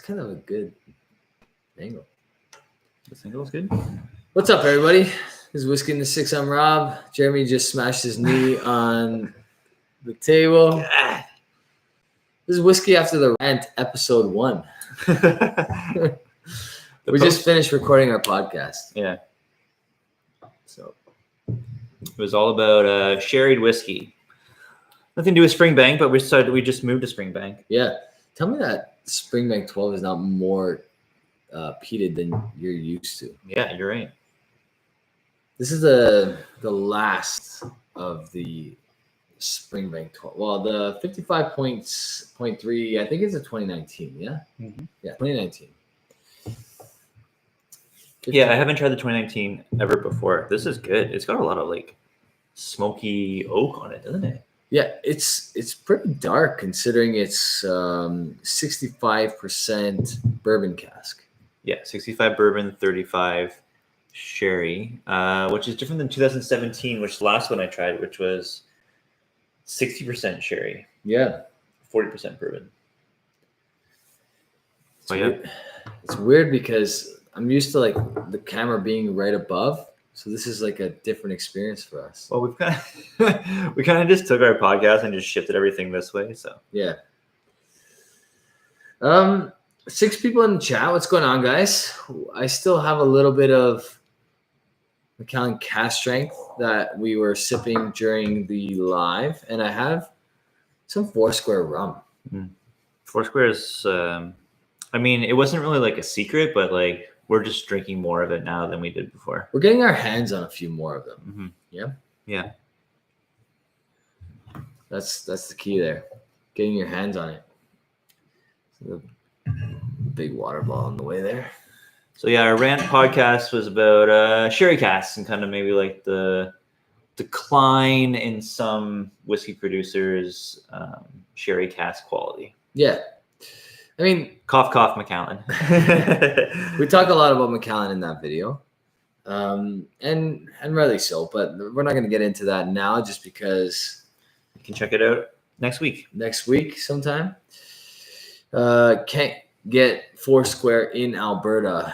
kind of a good angle. This angle is good. What's up, everybody? This is Whiskey in the Six. I'm Rob. Jeremy just smashed his knee on the table. God. This is Whiskey After the Rant, episode 1. We just finished recording our podcast. Yeah. So it was all about sherried whiskey. Nothing to do with Springbank, but we just moved to Springbank. Yeah. Tell me that Springbank 12 is not more peated than you're used to. Yeah, you're right. This is the last of the Springbank 12. Well, the 55.3, I think it's a 2019, yeah? Mm-hmm. Yeah, 2019. Yeah, I haven't tried the 2019 ever before. This is good. It's got a lot of like smoky oak on it, doesn't it? Yeah, it's pretty dark considering it's 65% bourbon cask. Yeah, 65 bourbon, 35 sherry, which is different than 2017, which the last one I tried, which was 60% sherry. Yeah. 40% bourbon. It's weird because I'm used to like the camera being right above. So this is like a different experience for us. Well, we kind of just took our podcast and just shifted everything this way. So yeah. 6 people in the chat. What's going on, guys? I still have a little bit of Macallan cask strength that we were sipping during the live, and I have some Foursquare rum. Foursquare is, I mean, it wasn't really like a secret, but like we're just drinking more of it now than we did before. We're getting our hands on a few more of them. Mm-hmm. Yeah. Yeah. That's the key there. Getting your hands on it. So big water ball on the way there. So yeah, our Rant podcast was about sherry casks and kind of maybe like the decline in some whiskey producers' sherry cask quality. Yeah. I mean, cough, Macallan. We talk a lot about Macallan in that video, and rightly so. But we're not going to get into that now, just because you can check it out next week. Next week, sometime. Can't get Foursquare in Alberta.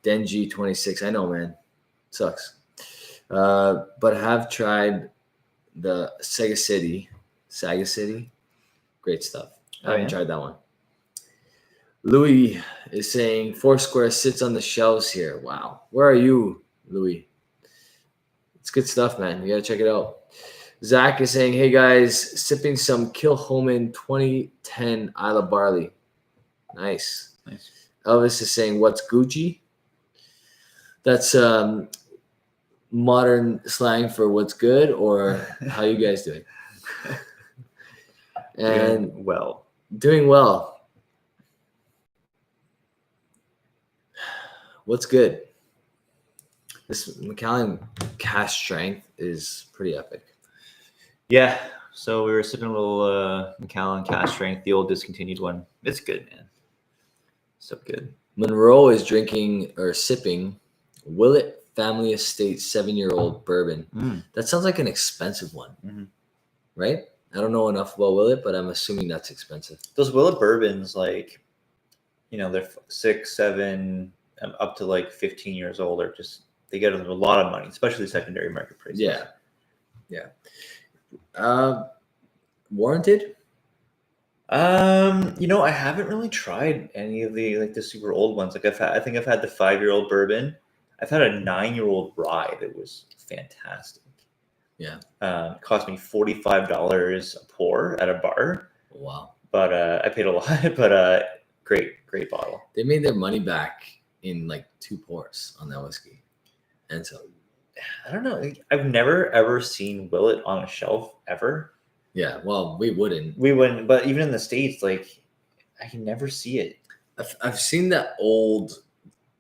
Denji 26. I know, man, sucks. But have tried the Saga City. Great stuff. I haven't tried that one. Louis is saying Foursquare sits on the shelves here. Wow. Where are you, Louis? It's good stuff, man. You got to check it out. Zach is saying, hey, guys, sipping some Kilkerran 2010 Isla Barley. Nice. Elvis is saying, what's Gucci? That's modern slang for what's good, or how you guys doing? And doing well. What's good? This Macallan cask strength is pretty epic. Yeah. So we were sipping a little Macallan cask strength, the old discontinued one. It's good, man. So good. Monroe is drinking or sipping Willett Family Estate 7-year-old bourbon. That sounds like an expensive one, right? I don't know enough about Willett, but I'm assuming that's expensive. Those Willett bourbons, like, they're 6, 7, up to like 15 years old, are just, they get a lot of money, especially secondary market prices. Yeah. Warranted? I haven't really tried any of the super old ones. Like I think I've had the 5-year-old bourbon. I've had a 9-year-old rye that was fantastic. Yeah. It cost me $45 a pour at a bar. Wow. But I paid a lot. But great bottle. They made their money back in like 2 pours on that whiskey. And so I don't know. I've never ever seen Willett on a shelf ever. Yeah, well, we wouldn't. But even in the States, like, I can never see it. I've seen that old,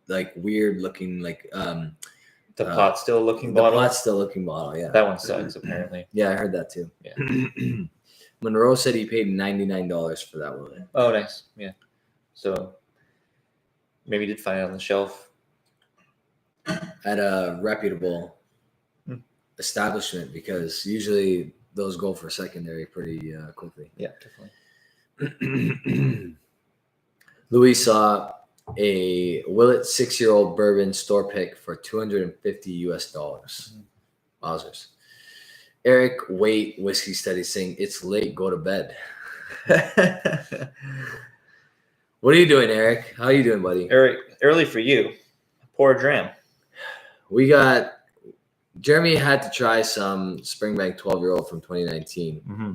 like, weird looking, like the pot still looking bottle. The pot still looking bottle, yeah. That one sucks, apparently. Yeah, I heard that too. Yeah. Monroe said he paid $99 for that Willett. Oh, nice. Yeah. So maybe did find it on the shelf at a reputable establishment, because usually those go for secondary pretty quickly. Yeah, definitely. Louis saw a Willet 6-year-old bourbon store pick for $250. Wowzers. Eric, wait, whiskey study saying it's late, go to bed. What are you doing, Eric? How are you doing, buddy? Eric, early for you. Pour a dram. We got Jeremy had to try some Springbank 12-year-old from 2019. Mm-hmm.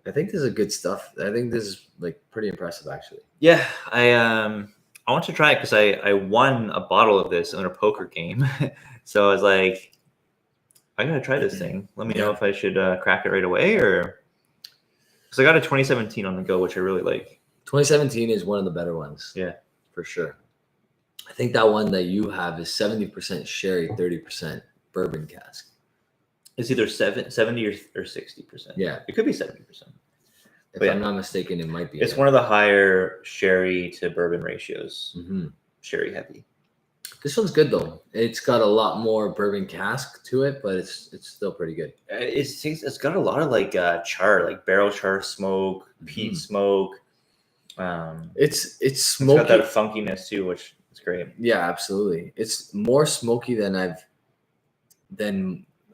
I think this is good stuff. I think this is like pretty impressive, actually. Yeah, I want to try it because I won a bottle of this in a poker game. So I was like, I gotta try this thing. Let me know if I should crack it right away, or because I got a 2017 on the go, which I really like. 2017 is one of the better ones. Yeah, for sure. I think that one that you have is 70% sherry, 30% bourbon cask. It's either 70 or 60%. Yeah, it could be 70%. If I'm not mistaken, it might be. It's one of the higher sherry to bourbon ratios. Mm-hmm. Sherry heavy. This one's good though. It's got a lot more bourbon cask to it, but it's still pretty good. It's got a lot of like char, like barrel char smoke, peat smoke. It's smoky. It's got that funkiness too, which is great. Yeah, absolutely. It's more smoky than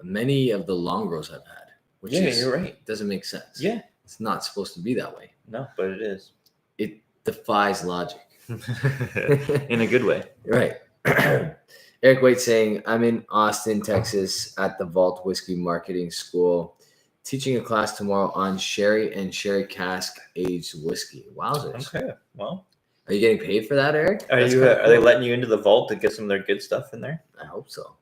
many of the long grows I've had. Which you're right. Doesn't make sense. Yeah, it's not supposed to be that way. No, but it is. It defies logic in a good way. Right. Eric Waite saying, I'm in Austin, Texas at the Vault Whiskey Marketing School teaching a class tomorrow on sherry and sherry cask aged whiskey. Wowzers. Okay. Well, are you getting paid for that, Eric? Are they letting you into the vault to get some of their good stuff in there? I hope so.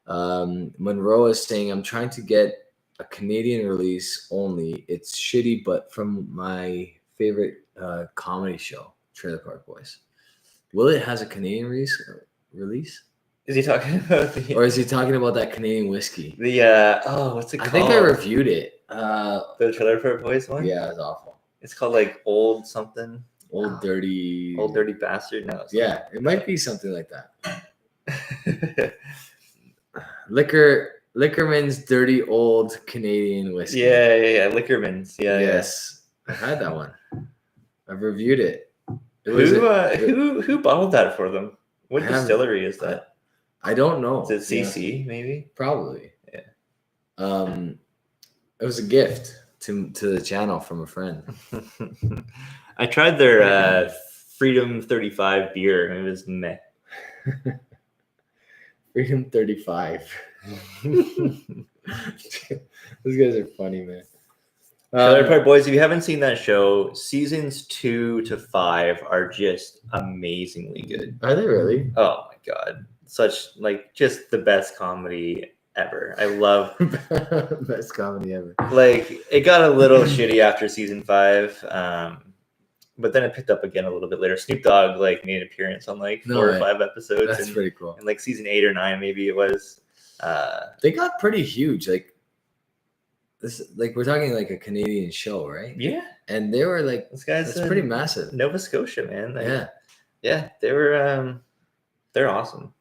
Monroe is saying, I'm trying to get a Canadian release only. It's shitty, but from my favorite comedy show, Trailer Park Boys. Will it has a Canadian release? Is he talking about or is he talking about that Canadian whiskey? What's it called? I think I reviewed it. The Trailer Park Boys one? Yeah, it's awful. It's called like Old something. Old Dirty Bastard? No. Yeah, it might be something like that. Liquorman's Dirty Old Canadian Whiskey. Yeah. Liquorman's. Yeah. Yes. I had that one. I've reviewed it. Who bottled that for them? What distillery is that? I don't know. Is it CC maybe? Probably. Yeah. It was a gift to the channel from a friend. I tried their Freedom 35 beer and it was meh. Freedom 35. Those guys are funny, man. Trailer Park Boys, if you haven't seen that show, seasons 2 to 5 are just amazingly good. Are they really? Oh my god. Such like just the best comedy ever. I love best comedy ever. Like it got a little shitty after season 5. But then it picked up again a little bit later. Snoop Dogg like made an appearance on like 4 or 5 episodes. That's pretty cool. And like season 8 or 9 maybe it was. They got pretty huge. Like we're talking like a Canadian show, right? Yeah. And they were like, that's pretty massive. Nova Scotia, man. Like, yeah. They were they're awesome.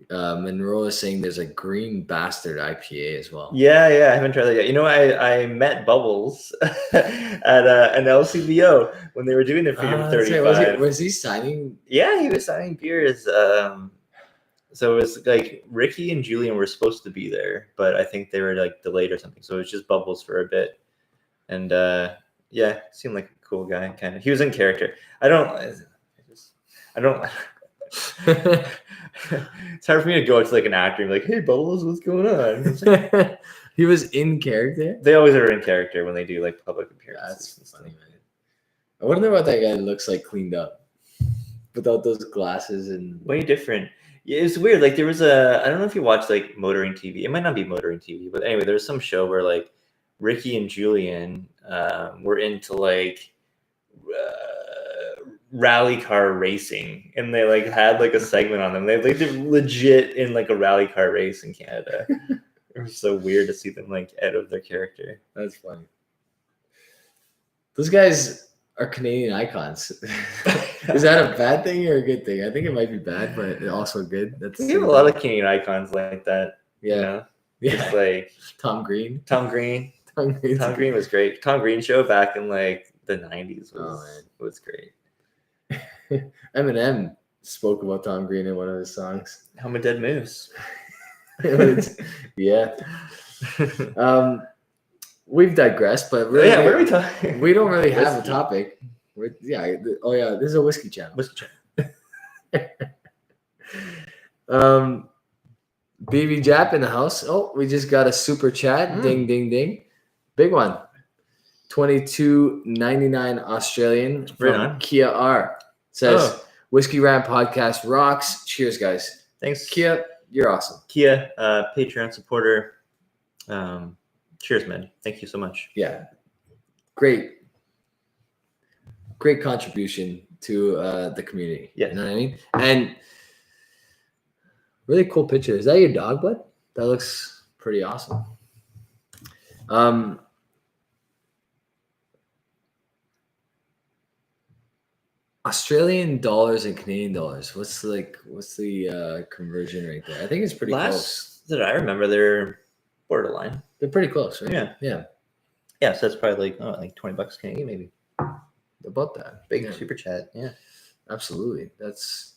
Monroe is saying there's a Green Bastard IPA as well. Yeah, I haven't tried that yet. You know, I met Bubbles at an LCBO when they were doing the Freedom 35. Right. Was he signing? Yeah, he was signing beers. So it was like Ricky and Julian were supposed to be there, but I think they were like delayed or something. So it was just Bubbles for a bit. And seemed like a cool guy, kind of. He was in character. I don't it's hard for me to go to like an actor and be like, hey Bubbles, what's going on? Like, he was in character? They always are in character when they do like public appearances. That's funny, man. I wonder what that guy looks like cleaned up. Without those glasses and way different. Yeah, it's weird. Like there was I don't know if you watched like Motoring TV. It might not be Motoring TV, but anyway, there was some show where like Ricky and Julian were into like rally car racing, and they like had like a segment on them. They did legit in like a rally car race in Canada. It was so weird to see them like out of their character. That's funny. Those guys are Canadian icons. Is that a bad thing or a good thing? I think it might be bad, but also good. We have a lot of Canadian icons like that. Yeah. You know? Yeah. It's like Tom Green. Tom Green was great. Tom Green show back in like the 90s was great. Eminem spoke about Tom Green in one of his songs. I'm a dead moose. Yeah. We've digressed, but really, Yeah, what are we talking? we don't really have a Whiskey. topic. This is a whiskey channel. Whiskey chat. BB Jap in the house. Oh, we just got a super chat. Ding, ding, ding. Big one. $22.99 Australian from Right on. Kia R. Says, Whiskey Rant podcast rocks. Cheers, guys. Thanks, Kia, you're awesome. Kia, Patreon supporter. Cheers, man. Thank you so much. Yeah. Great contribution to the community. Yeah. You know what I mean? And really cool picture. Is that your dog, bud? That looks pretty awesome. Australian dollars and Canadian dollars. What's the conversion rate there? I think it's pretty close. Last that I remember, they're borderline. They're pretty close, right? Yeah. Yeah. Yeah, so that's probably like $20 Canadian, maybe. About that. Big Yeah. super chat. Yeah. Absolutely.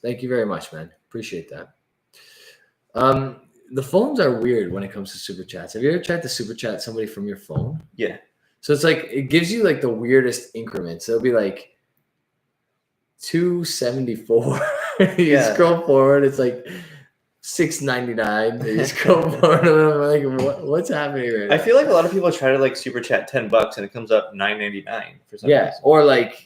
Thank you very much, man. Appreciate that. The phones are weird when it comes to super chats. Have you ever tried to super chat somebody from your phone? Yeah. So it's like it gives you like the weirdest increments. It'll be like 274. You scroll forward, it's like 699. You scroll forward a little bit, like what's happening right now? I feel like a lot of people try to like super chat $10 and it comes up $9.99 for some reason. Or like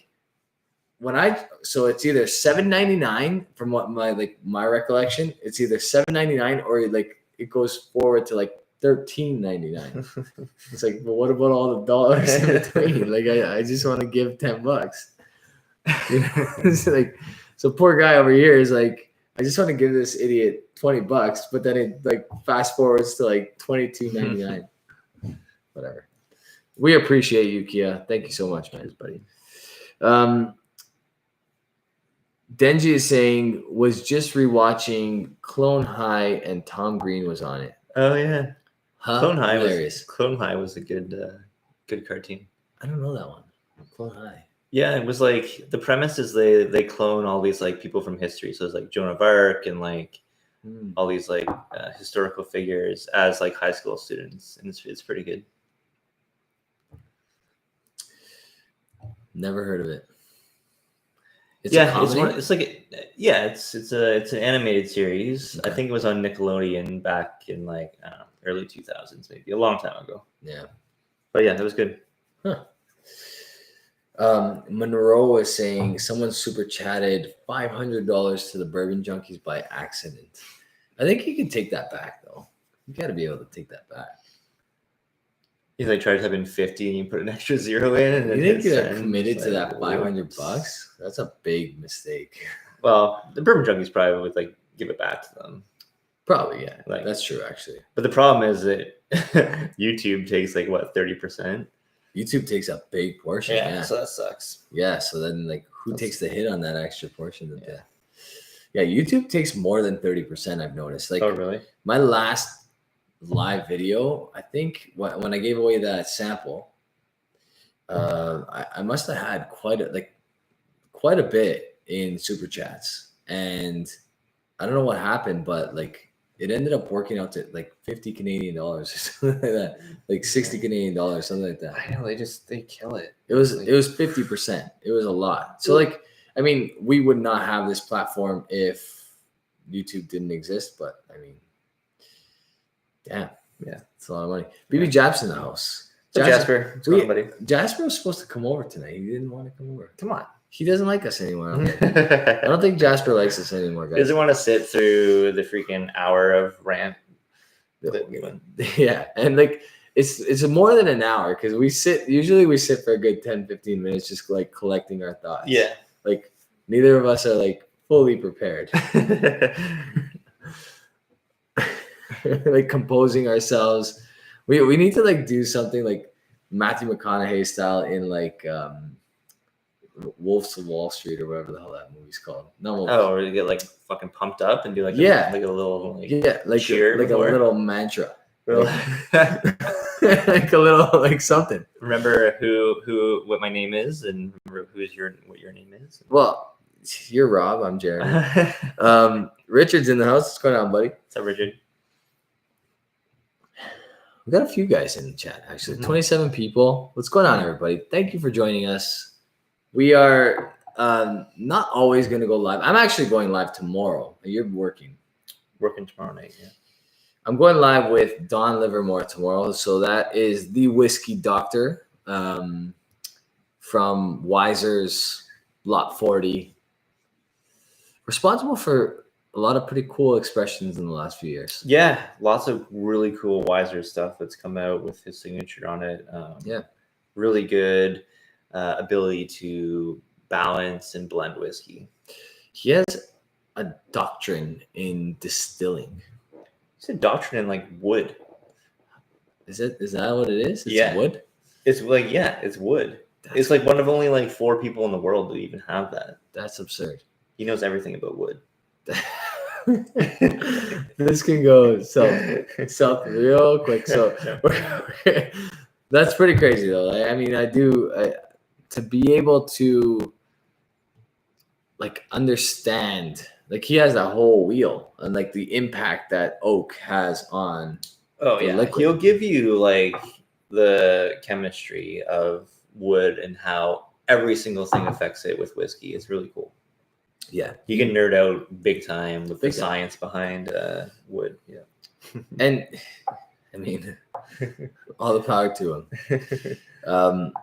so it's either $7.99 from what my recollection. It's either $7.99 or like it goes forward to like $13.99. It's like, well, what about all the dollars in between? Like I just want to give $10. You know? It's like, so poor guy over here is like, I just want to give this idiot $20, but then it like fast forwards to like $22.99. Whatever. We appreciate you, Kia. Thank you so much, man, buddy. Denji is saying, was just rewatching Clone High and Tom Green was on it. Oh yeah. Clone High was a good cartoon. I don't know that one. Clone High. Yeah, it was like the premise is they clone all these like people from history. So it's like Joan of Arc and like all these like historical figures as like high school students, and it's pretty good. Never heard of it. It's an animated series. Okay. I think it was on Nickelodeon back in like early 2000s, maybe a long time ago. Yeah, but yeah, that was good. Huh. Monroe was saying someone super chatted $500 to the Bourbon Junkies by accident. I think you can take that back though. You got to be able to take that back. You like try to type in 50 and you put an extra zero in, and you think you're committed to that $500? That's a big mistake. Well, the Bourbon Junkies probably would like give it back to them. Probably, yeah. Like that's true, actually. But the problem is that YouTube takes like what 30%. YouTube takes a big portion. Yeah, so that sucks. Yeah, so then like who takes the hit on that extra portion? Yeah, YouTube takes more than 30%. I've noticed. Like, oh really? My last live video, I think when I gave away that sample, I must have had quite a bit in super chats, and I don't know what happened, but like it ended up working out to like 50 Canadian dollars or something like that, like 60 Canadian dollars, something like that. I know they kill it. It was 50%. It was a lot. So like, I mean, we would not have this platform if YouTube didn't exist, but I mean, yeah, it's a lot of money. BB Jap's in the house. Jasper, buddy. Jasper was supposed to come over tonight. He didn't want to come over. Come on. He doesn't like us anymore. I don't think Jasper likes us anymore, guys. He doesn't want to sit through the freaking hour of rant. Yeah, and like it's more than an hour because we sit for a good 10-15 minutes just like collecting our thoughts. Yeah. Like neither of us are like fully prepared. Like composing ourselves. We need to like do something like Matthew McConaughey style in like Wolves of Wall Street or whatever the hell that movie's called. Or you get like fucking pumped up and do like a little cheer, like a little mantra. Like a little like something. Remember what my name is and remember what your name is. Well, You're Rob. I'm Jeremy. Richard's in the house. What's going on, buddy? What's up, Richard? We got a few guys in the chat, actually. 27 people. What's going on, everybody? Thank you for joining us. We are not always going to go live. I'm actually going live tomorrow. You're working. Working tomorrow night, yeah. I'm going live with Don Livermore tomorrow. So that is the whiskey doctor from Weiser's Lot 40. Responsible for a lot of pretty cool expressions in the last few years. Yeah, lots of really cool Weiser stuff that's come out with his signature on it. Really good ability to balance and blend whiskey. He has a doctrine in distilling. It's a doctrine in like wood. Is that what it is? It's Yeah. wood? It's like, yeah, it's wood. It's like one of only like 4 people in the world who even have that. That's absurd. He knows everything about wood. This can go south real quick. So that's pretty crazy, though. I mean, to be able to like understand, like he has that whole wheel and like the impact that oak has on. Oh the yeah, liquid. he'll give you like the chemistry of wood and how every single thing affects it with whiskey. It's really cool. Yeah, You can nerd out big time with the Big time. science behind wood. Yeah. and I mean, all the power to him.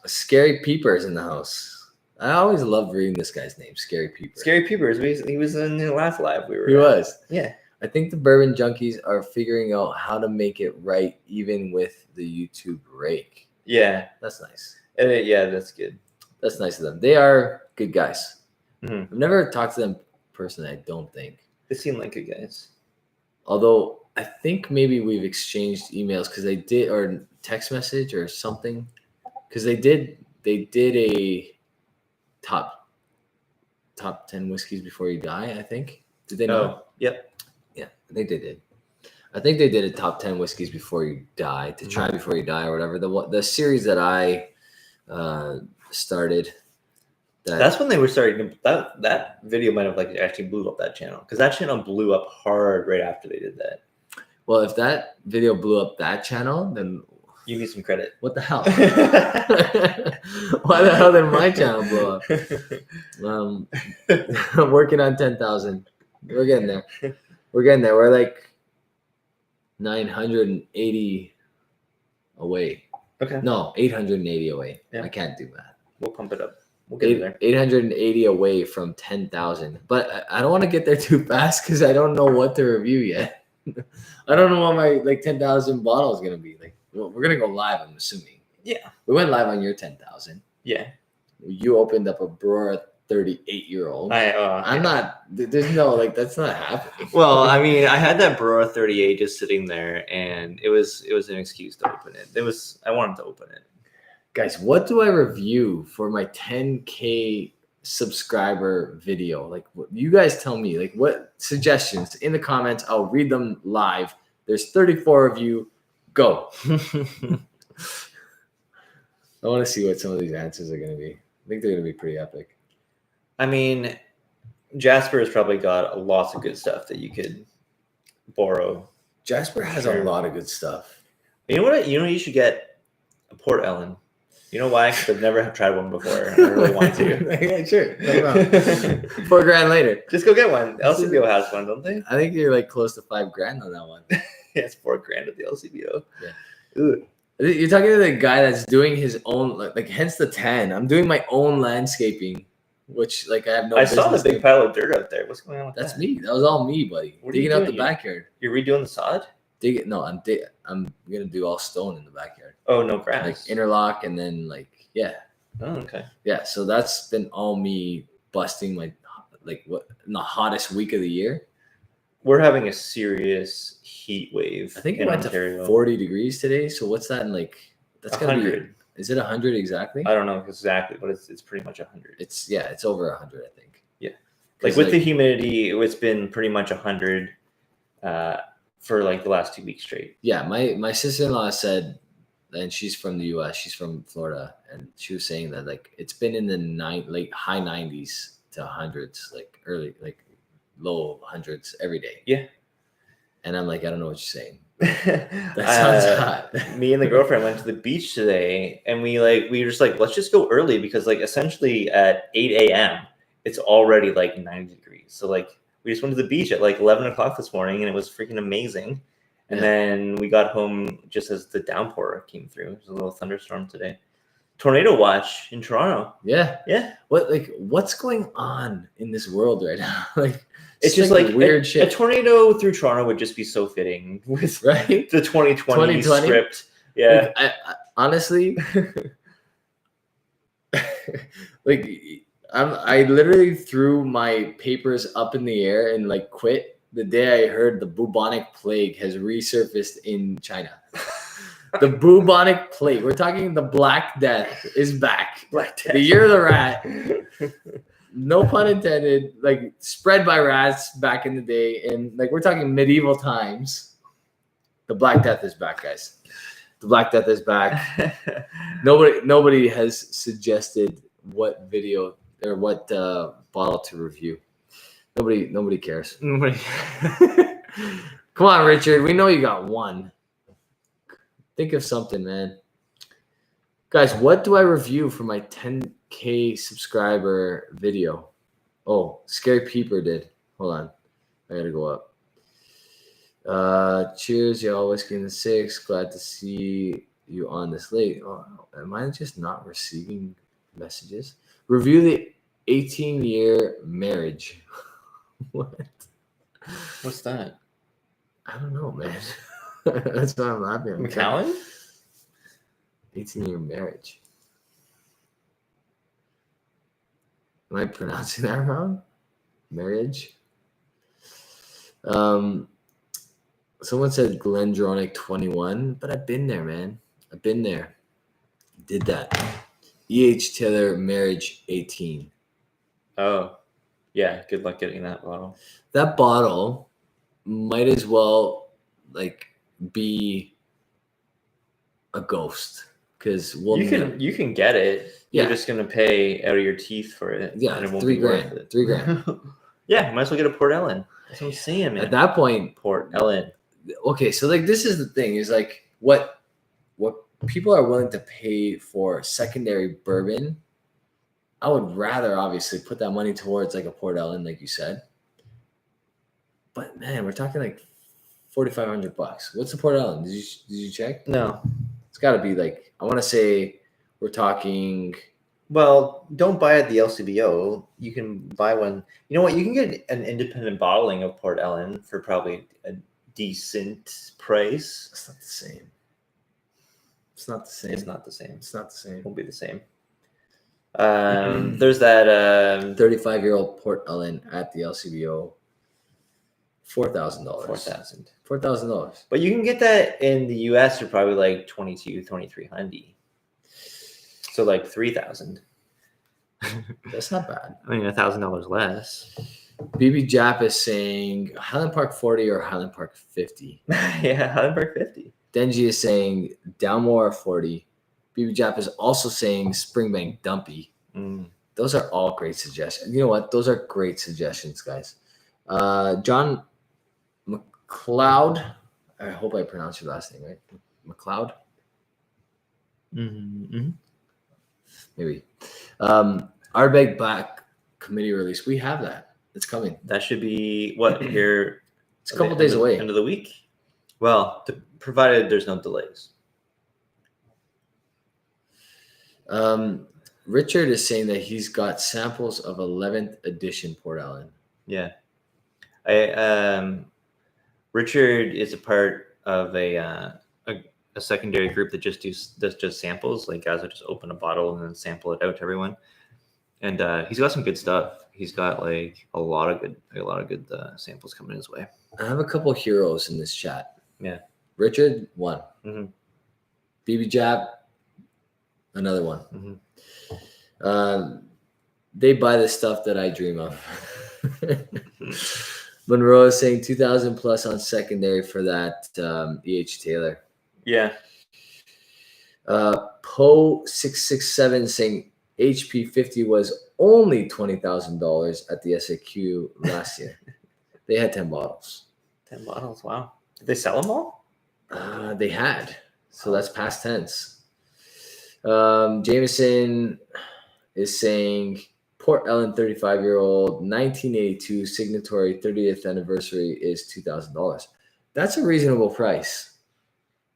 Scary Peeper's in the house. I always love reading this guy's name, Scary Peeper. Scary Peepers. He was in the last live we were. He at. was. Yeah. I think the bourbon junkies are figuring out how to make it right, even with the YouTube rake. Yeah. That's nice. Yeah, that's good. That's nice of them. They are good guys. Mhm. I've never talked to them personally, I don't think. They seem like good guys. Although I think maybe we've exchanged emails because they did, or text message or something. Because they did a top 10 whiskeys before you die, I think. Did they know? Oh, yep. Yeah, I think they did. I think they did a top 10 whiskeys before you die, to try before you die or whatever. The series that I started. That's when they were starting to, that video might have like actually blew up that channel, because that channel blew up hard right after they did that. Well, if that video blew up that channel, then You need some credit. what the hell? Why the hell did my channel blow up? I'm working on 10,000. We're getting there. We're like 980 away. Okay. No, 880 away. Yeah. I can't do math. We'll pump it up. We'll get there. 880 away from 10,000. But I don't want to get there too fast because I don't know what to review yet. I don't know what my like 10,000 bottle is going to be. Like, well, we're going to go live, I'm assuming. Yeah. We went live on your 10,000. Yeah. You opened up a brewer 38-year-old. I'm not, there's no, like, that's not happening. Well, I mean, I had that Brewer 38 just sitting there, and it was an excuse to open it. I wanted to open it. Guys, what do I review for my 10K subscriber video? Like, you guys tell me, like, what suggestions in the comments? I'll read them live. There's 34 of you. Go. I want to see what some of these answers are going to be. I think they're going to be pretty epic. I mean, Jasper has probably got lots of good stuff that you could borrow. Jasper has Sure. a lot of good stuff. You know what? You should get a Port Ellen. You know why? Because I've never tried one before. And I really want to. Yeah, sure. No problem. $4,000 later. Just go get one. LCBO has one, don't they? I think you're like close to $5,000 on that one. Yeah, it's $4,000 at the LCBO. Yeah. Ooh. You're talking to the guy that's doing his own, like hence the 10. I'm doing my own landscaping, which like I have no. I saw the business big doing. pile of dirt out there. What's going on with That's that? me. That was all me, buddy. What are you Digging out the doing? backyard. You're redoing the sod? No, I'm gonna do all stone in the backyard, Oh, no grass. like interlock, and then like yeah. Oh, okay. Yeah, so that's been all me busting my like what in the hottest week of the year. We're having a serious heat wave. I think it in went Ontario. to 40 degrees today. So what's that in like? That's gonna 100. be. Is it 100 exactly? I don't know exactly, but it's pretty much 100. It's over 100, I think. Yeah. 'Cause, Like with the humidity, it's been pretty much 100 for like the last 2 weeks straight. Yeah, my sister-in-law said, and she's from the US, she's from Florida, and she was saying that like it's been in the high 90s to hundreds, like early, like low hundreds every day. Yeah. And I'm like, I don't know what you're saying. That sounds hot. Me and the girlfriend went to the beach today, and we were just like, let's just go early because like essentially at 8 a.m. it's already like 90 degrees. So like we just went to the beach at like 11 o'clock this morning, and it was freaking amazing. And then we got home just as the downpour came through. There was a little thunderstorm today. Tornado watch in Toronto. Yeah. What's going on in this world right now? Like it's just like weird shit. A tornado through Toronto would just be so fitting with right? the 2020 script. Yeah. Like, I honestly, like I literally threw my papers up in the air and like quit the day I heard the bubonic plague has resurfaced in China. The bubonic plague. We're talking the Black Death is back. Black Death. The year of the rat. No pun intended. Like spread by rats back in the day, and like we're talking medieval times. The Black Death is back, guys. The Black Death is back. Nobody has suggested what video or what bottle to review. Nobody cares. Nobody. Come on, Richard. We know you got one. Think of something, man. Guys, what do I review for my 10K subscriber video? Oh, Scary Peeper did. Hold on. I gotta go up. Cheers, y'all. Whiskey in the 6. Glad to see you on this late. Oh, am I just not receiving messages? Review the 18-year marriage. What? What's that? I don't know, man. That's why I'm laughing. Macallan? 18-year marriage. Am I pronouncing that wrong? Marriage? Someone said Glendronic 21, but I've been there, man. I've been there. Did that. E.H. Taylor marriage 18. Oh, yeah. Good luck getting that bottle. That bottle might as well like be a ghost because you can get it. Yeah. You're just gonna pay out of your teeth for it. Yeah, and it won't $3 be worth grand. it. $3 grand. Yeah, might as well get a Port Ellen. That's what I'm saying, man. At that point, Port Ellen. Okay, so like this is the thing is like what people are willing to pay for secondary bourbon. I would rather obviously put that money towards like a Port Ellen, like you said. But man, we're talking like $4,500. What's the Port Ellen? Did you check? No. It's got to be like I want to say we're talking. Well, don't buy at the LCBO. You can buy one. You know what? You can get an independent bottling of Port Ellen for probably a decent price. It's not the same. It's not the same. It's not the same. It's not the same. It won't be the same. There's that 35-year-old Port Ellen at the LCBO. $4,000. $4,000. But you can get that in the US for probably like $2,200-$2,300. So like $3,000. That's not bad. I mean, $1,000 less. BB Jap is saying Highland Park 40 or Highland Park 50. Yeah, Highland Park 50. Denji is saying Dalmore 40. BB Jap is also saying Springbank Dumpy. Those are all great suggestions. You know what? Those are great suggestions, guys. John McLeod. I hope I pronounced your last name right. McLeod? Mm-hmm. Maybe. Ardbeg Black committee release. We have that. It's coming. That should be what here. It's a couple days away. End of the week. Well, provided there's no delays. Richard is saying that he's got samples of 11th edition Port Ellen. Yeah. Richard is a part of a secondary group that just does samples. Like guys that just open a bottle and then sample it out to everyone. And he's got some good stuff. He's got like a lot of good samples coming his way. I have a couple heroes in this chat. Yeah. Richard, one. Mm-hmm. BB Jab, another one. Mm-hmm. They buy the stuff that I dream of. Monroe is saying 2,000 plus on secondary for that E.H. Taylor. Yeah. Poe 667 saying HP 50 was only $20,000 at the SAQ last year. They had 10 bottles. 10 bottles. Wow. Did they sell them all? They had. So that's past tense. Jameson is saying Port Ellen 35-year-old 1982 signatory 30th anniversary is $2,000. That's a reasonable price.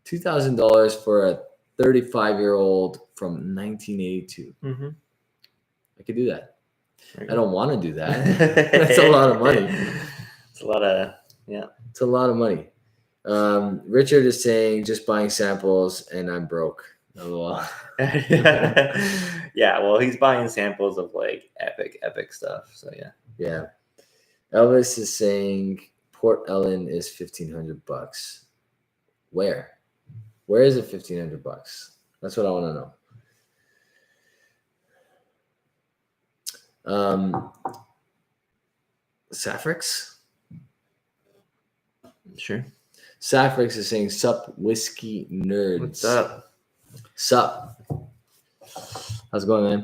$2,000 for a 35-year-old from 1982. Mm-hmm. I could do that. I don't want to do that. That's a lot of money. It's a lot of, yeah. It's a lot of money. Richard is saying just buying samples and I'm broke. LOL. Yeah, well, he's buying samples of like epic stuff. So yeah. Yeah. Elvis is saying Port Ellen is $1,500. Where? Where is it $1,500? That's what I want to know. Safrix? Sure. Safrix is saying sup whiskey nerds. What's up? Sup. How's it going,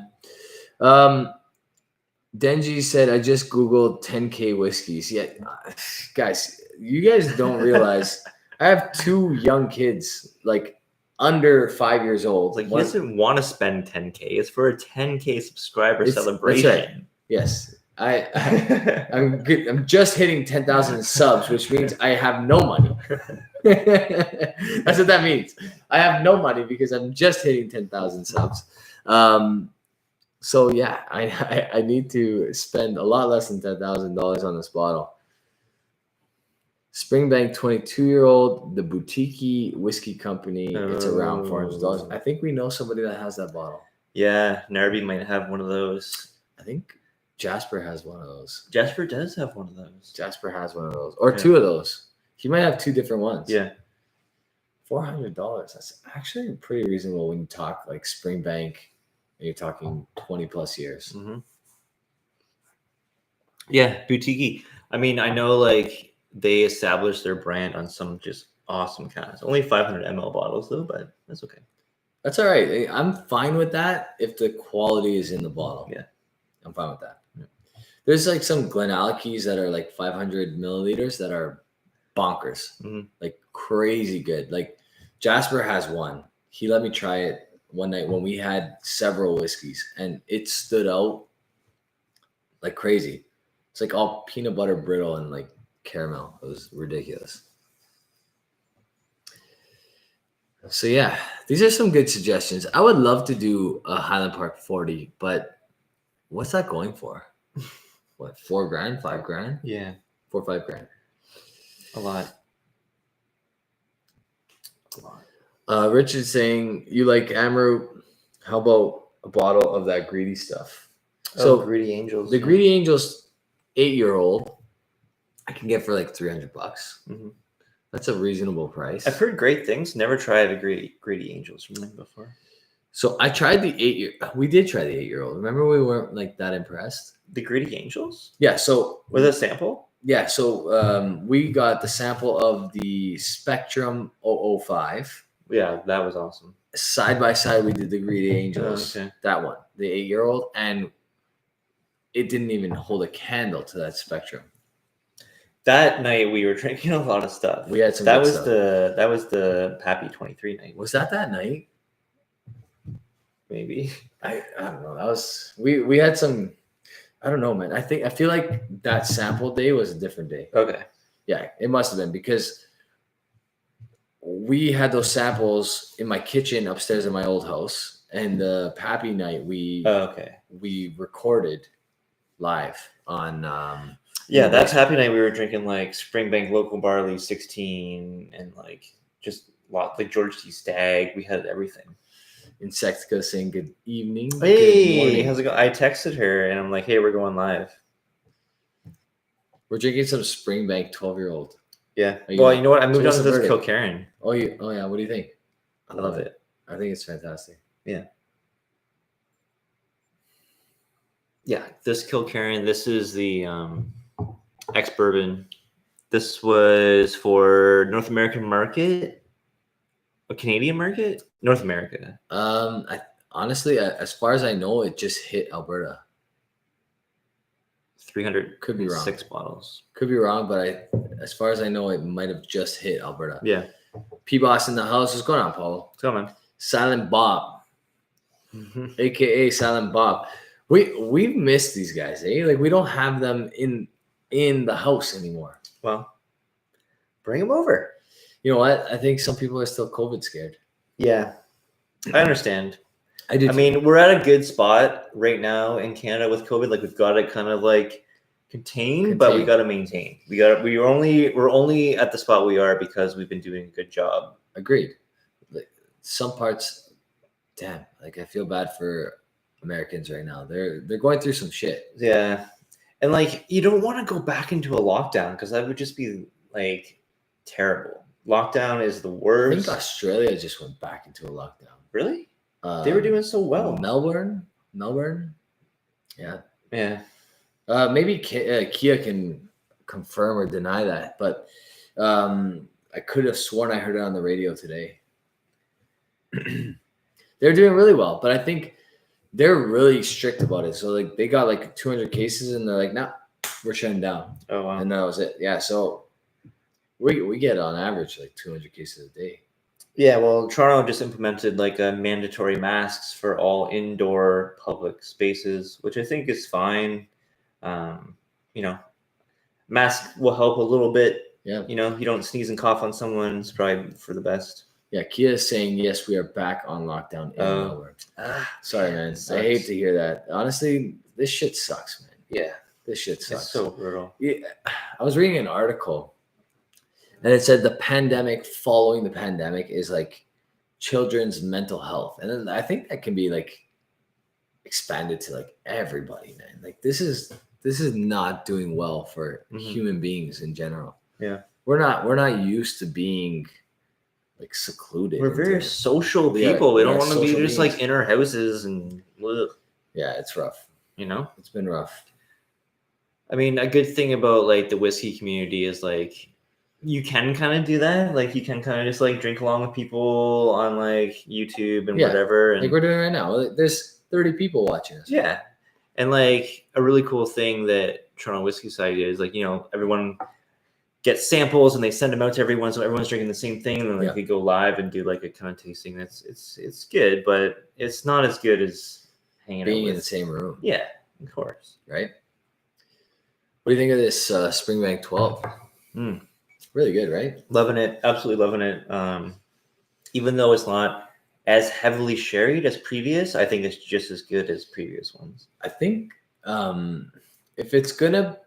man? Denji said, I just Googled 10K whiskeys. Yeah, guys, you guys don't realize I have 2 young kids, like under 5 years old. Like, he doesn't want to spend 10K. It's for a 10K subscriber celebration. That's right. Yes. I'm just hitting 10,000 subs, which means I have no money. That's what that means. I have no money because I'm just hitting 10,000 subs. So yeah, I need to spend a lot less than $10,000 on this bottle. Springbank 22-year-old, the Boutique Whiskey Company. It's around $400. I think we know somebody that has that bottle. Yeah, Narby might have one of those. I think Jasper has one of those. Jasper does have one of those. Jasper has one of those, or 2 of those. He might have 2 different ones. Yeah. $400. That's actually pretty reasonable when you talk like Springbank and you're talking 20 plus years. Mm-hmm. Yeah, Boutique. I mean, I know like they established their brand on some just awesome casks. Only 500 ml bottles though, but that's okay. That's all right. I'm fine with that if the quality is in the bottle. Yeah. I'm fine with that. Yeah. There's like some Glenallichys that are like 500 milliliters that are bonkers, like crazy good. Like Jasper has one. He let me try it one night when we had several whiskeys and it stood out like crazy. It's like all peanut butter brittle and like caramel. It was ridiculous. So yeah, these are some good suggestions. I would love to do a Highland Park 40, but what's that going for? What, $4,000, $5,000? Yeah. 4 or 5 grand. A lot. Richard's saying, you like Amaru? How about a bottle of that greedy stuff? So Greedy Angels. The Greedy Angels 8-year-old, I can get for like $300. Mm-hmm. That's a reasonable price. I've heard great things. Never tried a Greedy Angels from them before. So I tried the 8-year. We did try the 8-year-old. Remember, we weren't like that impressed. The Greedy Angels? Yeah. So with a sample? Yeah. So we got the sample of the Spectrum 005. Yeah, that was awesome. Side by side, we did the Greedy Angels. Okay. That one, the 8-year-old, and it didn't even hold a candle to that Spectrum. That night we were drinking a lot of stuff. We had some. That was the Pappy 23 night. Was that night? Maybe. I don't know. That was we had some. I don't know, man. I feel like that sample day was a different day. Okay. Yeah, it must have been because we had those samples in my kitchen upstairs in my old house, and the Pappy night we recorded live on. That's Happy Night. We were drinking like Springbank Local Barley 16 and like just like George T. Stagg. We had everything. Insectica saying good evening. Hey, good morning. How's it going? I texted her and I'm like, hey, we're going live. We're drinking some Springbank 12-year-old. Yeah. Well, you know what? I moved on to this verdict? Kilkerran. Oh yeah. What do you think? I love it. I think it's fantastic. Yeah. Yeah. This Kilkerran. This is the ex-bourbon. This was for North American market. A Canadian market? North America. honestly, as far as I know, it just hit Alberta. 306 Could be wrong. bottles. Could be wrong, but as far as I know, it might have just hit Alberta. Yeah. P-Boss in the house. What's going on, Paulo? What's going on? Silent Bob, aka Silent Bob. We've missed these guys, eh? Like we don't have them in the house anymore. Well, bring them over. You know what? I think some people are still COVID scared. Yeah, I understand. I do. I mean, we're at a good spot right now in Canada with COVID. Like we've got it kind of like contained, but we got to maintain. We're only at the spot we are because we've been doing a good job. Agreed. Like, some parts, damn. Like I feel bad for Americans right now. They're going through some shit. Yeah, and like you don't want to go back into a lockdown because that would just be like terrible. Lockdown is the worst. I think Australia just went back into a lockdown. Really? They were doing so well. Melbourne. Yeah. Yeah. Maybe Kia can confirm or deny that, but I could have sworn I heard it on the radio today. They're doing really well, but I think they're really strict about it. So like they got like 200 cases and they're like, nah, we're shutting down. Oh wow. And that was it. Yeah. So we get on average like 200 cases a day. Yeah, well, Toronto just implemented like a mandatory masks for all indoor public spaces, which I think is fine. You know, mask will help a little bit. Yeah. You know, you don't sneeze and cough on someone. It's probably for the best. Yeah, Kia is saying, yes, we are back on lockdown in Melbourne. Sorry, man. I hate to hear that. Honestly, this shit sucks, man. Yeah. This shit sucks. It's so brutal. Yeah, I was reading an article and it said the pandemic following the pandemic is like children's mental health. And then I think that can be like expanded to like everybody, man. Like this is not doing well for human beings in general. Yeah. We're not used to being like secluded. We're very social people. We don't want to be just like in our houses and ugh. Yeah, it's rough. You know? It's been rough. I mean, a good thing about like the whiskey community is like you can kind of do that. Like you can kind of just like drink along with people on like YouTube and whatever. And like we're doing right now. There's 30 people watching us. Yeah. And like a really cool thing that Toronto Whiskey Society is like, you know, everyone gets samples and they send them out to everyone. So everyone's drinking the same thing. And then like we go live and do like a kind of tasting. It's good, but it's not as good as hanging being out in the same room. Yeah, of course. Right. What do you think of this Springbank 12? Really good, right? Loving it. Absolutely loving it. Even though it's not as heavily sherried as previous, I think it's just as good as previous ones. I think if it's going to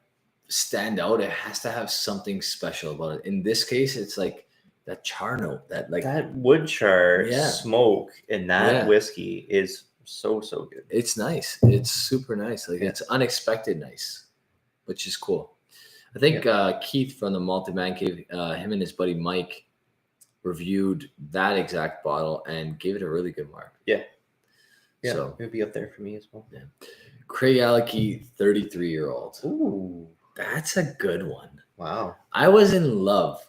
stand out, it has to have something special about it. In this case, it's like that char note, that like that wood char smoke in that whiskey is so good. It's nice. It's super nice. Like it's unexpected nice, which is cool. I think Keith from the Malted Man Cave, him and his buddy Mike reviewed that exact bottle and gave it a really good mark. Yeah. So it would be up there for me as well. Yeah. Craig Alecky, 33-year-old. Ooh. That's a good one. Wow. I was in love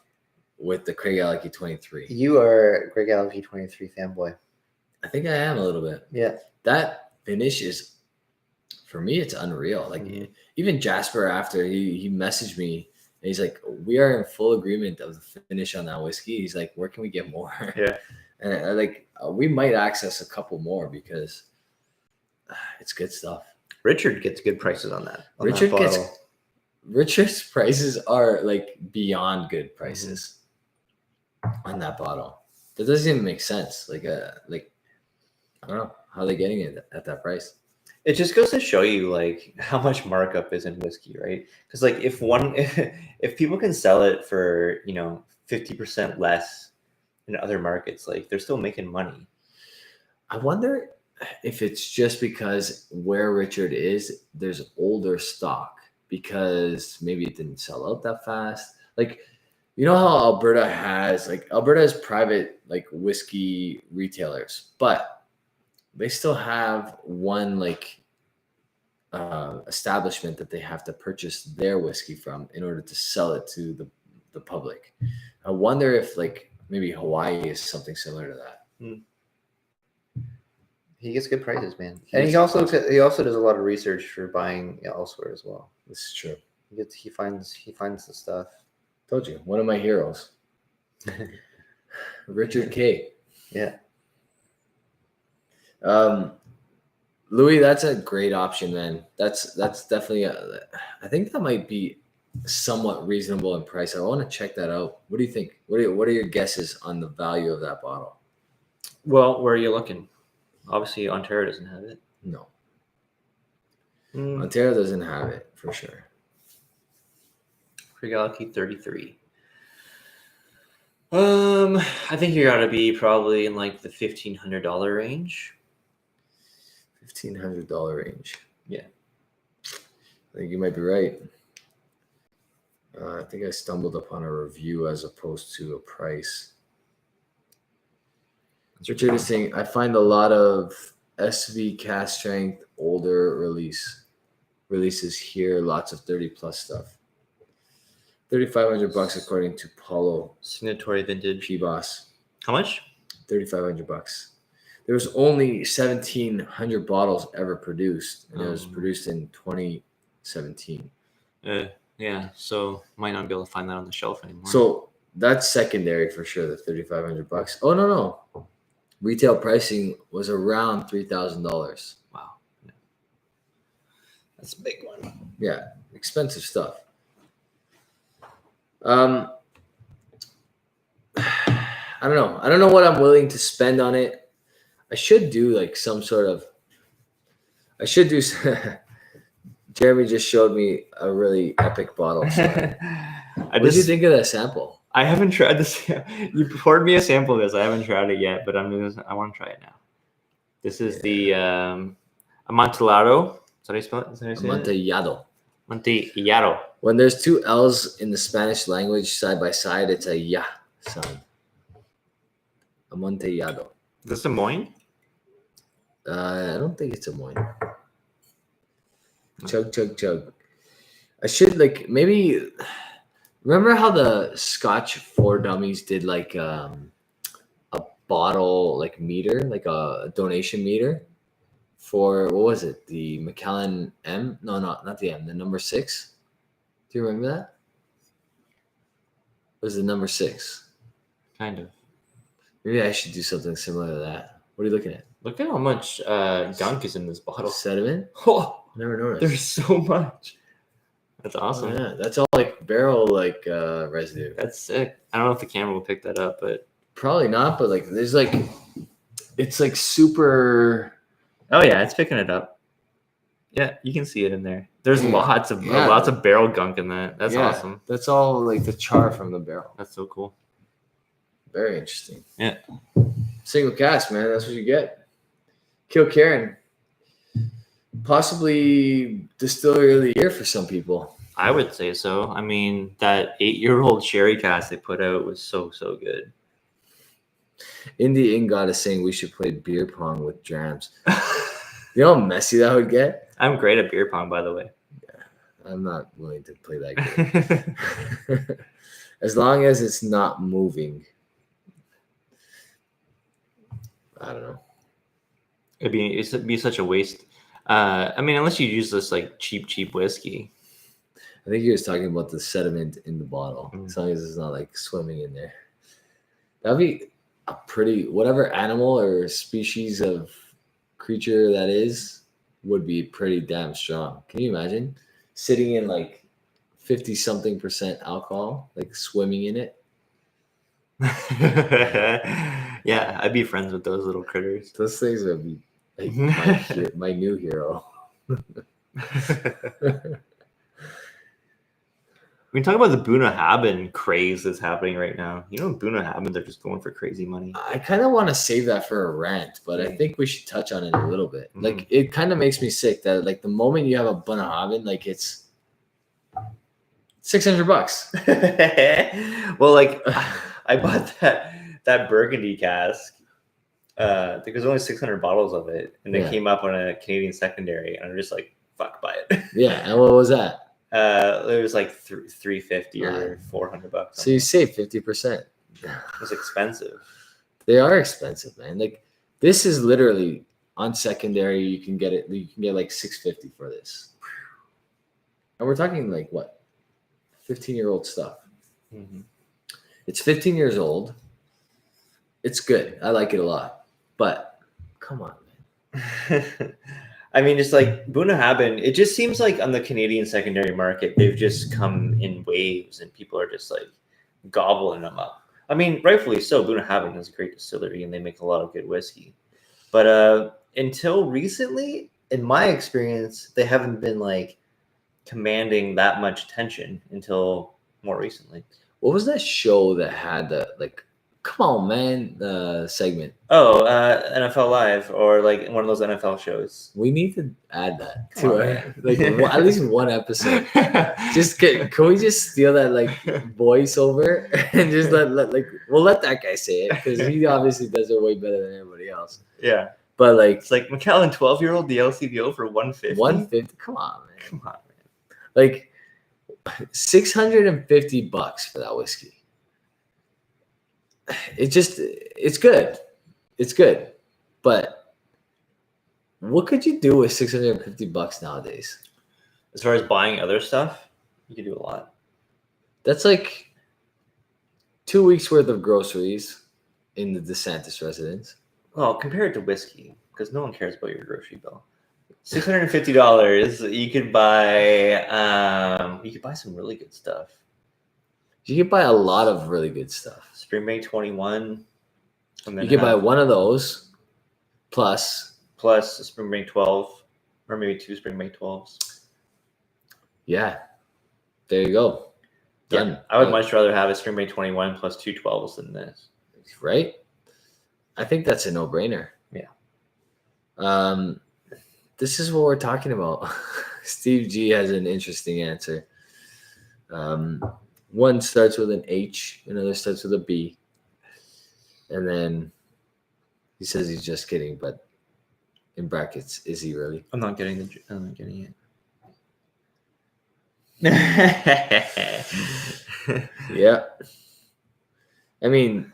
with the Craig Alecky 23. You are a Craig Alecky 23 fanboy. I think I am a little bit. Yeah. That finish is, for me, it's unreal. Like even Jasper, after he messaged me and he's like, we are in full agreement of the finish on that whiskey. He's like, where can we get more? Yeah. And we might access a couple more because it's good stuff. Richard gets good prices on that. Richard's prices are like beyond good prices on that bottle. That doesn't even make sense. Like I don't know how they're getting it at that price. It just goes to show you like how much markup is in whiskey, right? Because like if people can sell it for 50% less in other markets, like they're still making money. I wonder if it's just because where Richard is, there's older stock because maybe it didn't sell out that fast. Like, you know how Alberta has private like whiskey retailers, but they still have one like establishment that they have to purchase their whiskey from in order to sell it to the public. I wonder if like maybe Hawaii is something similar to that. He gets good prices, man. He And gets he also does a lot of research for buying elsewhere as well. This is true. He finds the stuff. Told you, one of my heroes, Richard K. Yeah. Louis, that's a great option, man. That's definitely I think that might be somewhat reasonable in price. I want to check that out. What do you think? What are your guesses on the value of that bottle? Well, where are you looking? Obviously, Ontario doesn't have it. No, Mm. Ontario doesn't have it for sure. Regality 33. I think you gotta be probably in like the $1,500 range. $1,500 range. Yeah. I think you might be right. I think I stumbled upon a review as opposed to a price. Richard is saying, I find a lot of SV cast strength older releases here, lots of 30 plus stuff. $3,500 according to Paulo Signatory vintage. P-Boss. How much? $3,500. There was only 1,700 bottles ever produced, and it was produced in 2017. Yeah, so might not be able to find that on the shelf anymore. So that's secondary for sure. The $3,500. Oh no, retail pricing was around $3,000. Wow, yeah. That's a big one. Yeah, expensive stuff. I don't know. I don't know what I'm willing to spend on it. I should do like some sort of. I should do. Jeremy just showed me a really epic bottle. So what did you think of that sample? I haven't tried this. You poured me a sample of this. I haven't tried it yet, but I want to try it now. This is the Amontillado. Is that how you spell it? Is that how you say Amontillado. Amontillado. When there's two L's in the Spanish language side by side, it's a ya sound. Amontillado. Is this a Moine? I don't think it's a Moine. Chug, chug, chug. I should maybe remember how the Scotch for Dummies did a bottle meter, like a donation meter for what was it? The Macallan M? No, not the M. The number 6. Do you remember that? It was the number 6. Kind of. Maybe I should do something similar to that. What are you looking at? Look at how much gunk is in this bottle. Sediment? Oh, Never noticed. there's so much. That's awesome. Oh, yeah, that's all barrel residue. That's sick. I don't know if the camera will pick that up, but Probably not, but there's it's super. oh yeah, it's picking it up. Yeah, you can see it in there. There's lots of barrel gunk in that. That's awesome. That's all the char from the barrel. That's so cool. Very interesting. Yeah. Single cask, man. That's what you get. Kilkerran. Possibly distillery of the year for some people. I would say so. I mean, that 8-year-old sherry cask they put out was so good. Indie Ingot is saying we should play beer pong with drams. You know how messy that would get? I'm great at beer pong, by the way. Yeah, I'm not willing to play that game. As long as it's not moving. I don't know. It'd be such a waste. I mean, unless you use this cheap whiskey. I think he was talking about the sediment in the bottle. Mm. As long as it's not swimming in there. That'd be a pretty, whatever animal or species of creature that is, would be pretty damn strong. Can you imagine sitting in 50-something% alcohol, swimming in it? Yeah, I'd be friends with those little critters. Those things would be my new hero. We can talk about the Bunnahabhain craze that's happening right now. You know, Bunnahabhains are just going for crazy money. I kind of want to save that for a rant, but I think we should touch on it a little bit. Mhm. It kind of makes me sick that the moment you have a Bunnahabhain, it's $600. Well, I bought that Burgundy cask. I think there's only 600 bottles of it, and it came up on a Canadian secondary, and I'm just fuck, buy it. Yeah, and what was that? It was $350 or $400. So you save 50%. It was expensive. They are expensive, man. This is literally on secondary, you can get it. You can get like $650 for this, and we're talking like what, 15-year-old stuff. Mm-hmm. It's 15 years old. It's good. I like it a lot, but come on, man. I mean, it's like Bunnahabhain. It just seems like on the Canadian secondary market, they've just come in waves, and people are just like gobbling them up. I mean, rightfully so. Bunnahabhain is a great distillery, and they make a lot of good whiskey. But until recently, in my experience, they haven't been like commanding that much attention until more recently. What was that show that had the like? Come on, man! The segment. Oh, NFL Live, or like one of those NFL shows. We need to add that Come on, to man. like at least one episode. Just can we just steal that like voiceover and just let like we'll let that guy say it because he obviously does it way better than everybody else. Yeah, But like it's like Macallan, 12-year-old, the LCBO for 150. 150. Come on, man. Come on, man. Like $650 for that whiskey. It's good. It's good. But what could you do with $650 nowadays? As far as buying other stuff, you can do a lot. That's like 2 weeks worth of groceries in the DeSantis residence. Well, compared to whiskey, because no one cares about your grocery bill. $650, you could buy some really good stuff. You could buy a lot of really good stuff. Springbank 21. And then You could buy one of those plus a Springbank 12, or maybe 2 Springbank 12s. Yeah. There you go. Done. Yeah, I would much rather have a Springbank 21 plus 2 12s than this. Right? I think that's a no-brainer. Yeah. This is what we're talking about. Steve G has an interesting answer. One starts with an H, another starts with a B. And then he says he's just kidding, but in brackets, is he really? I'm not getting it. Yeah. I mean,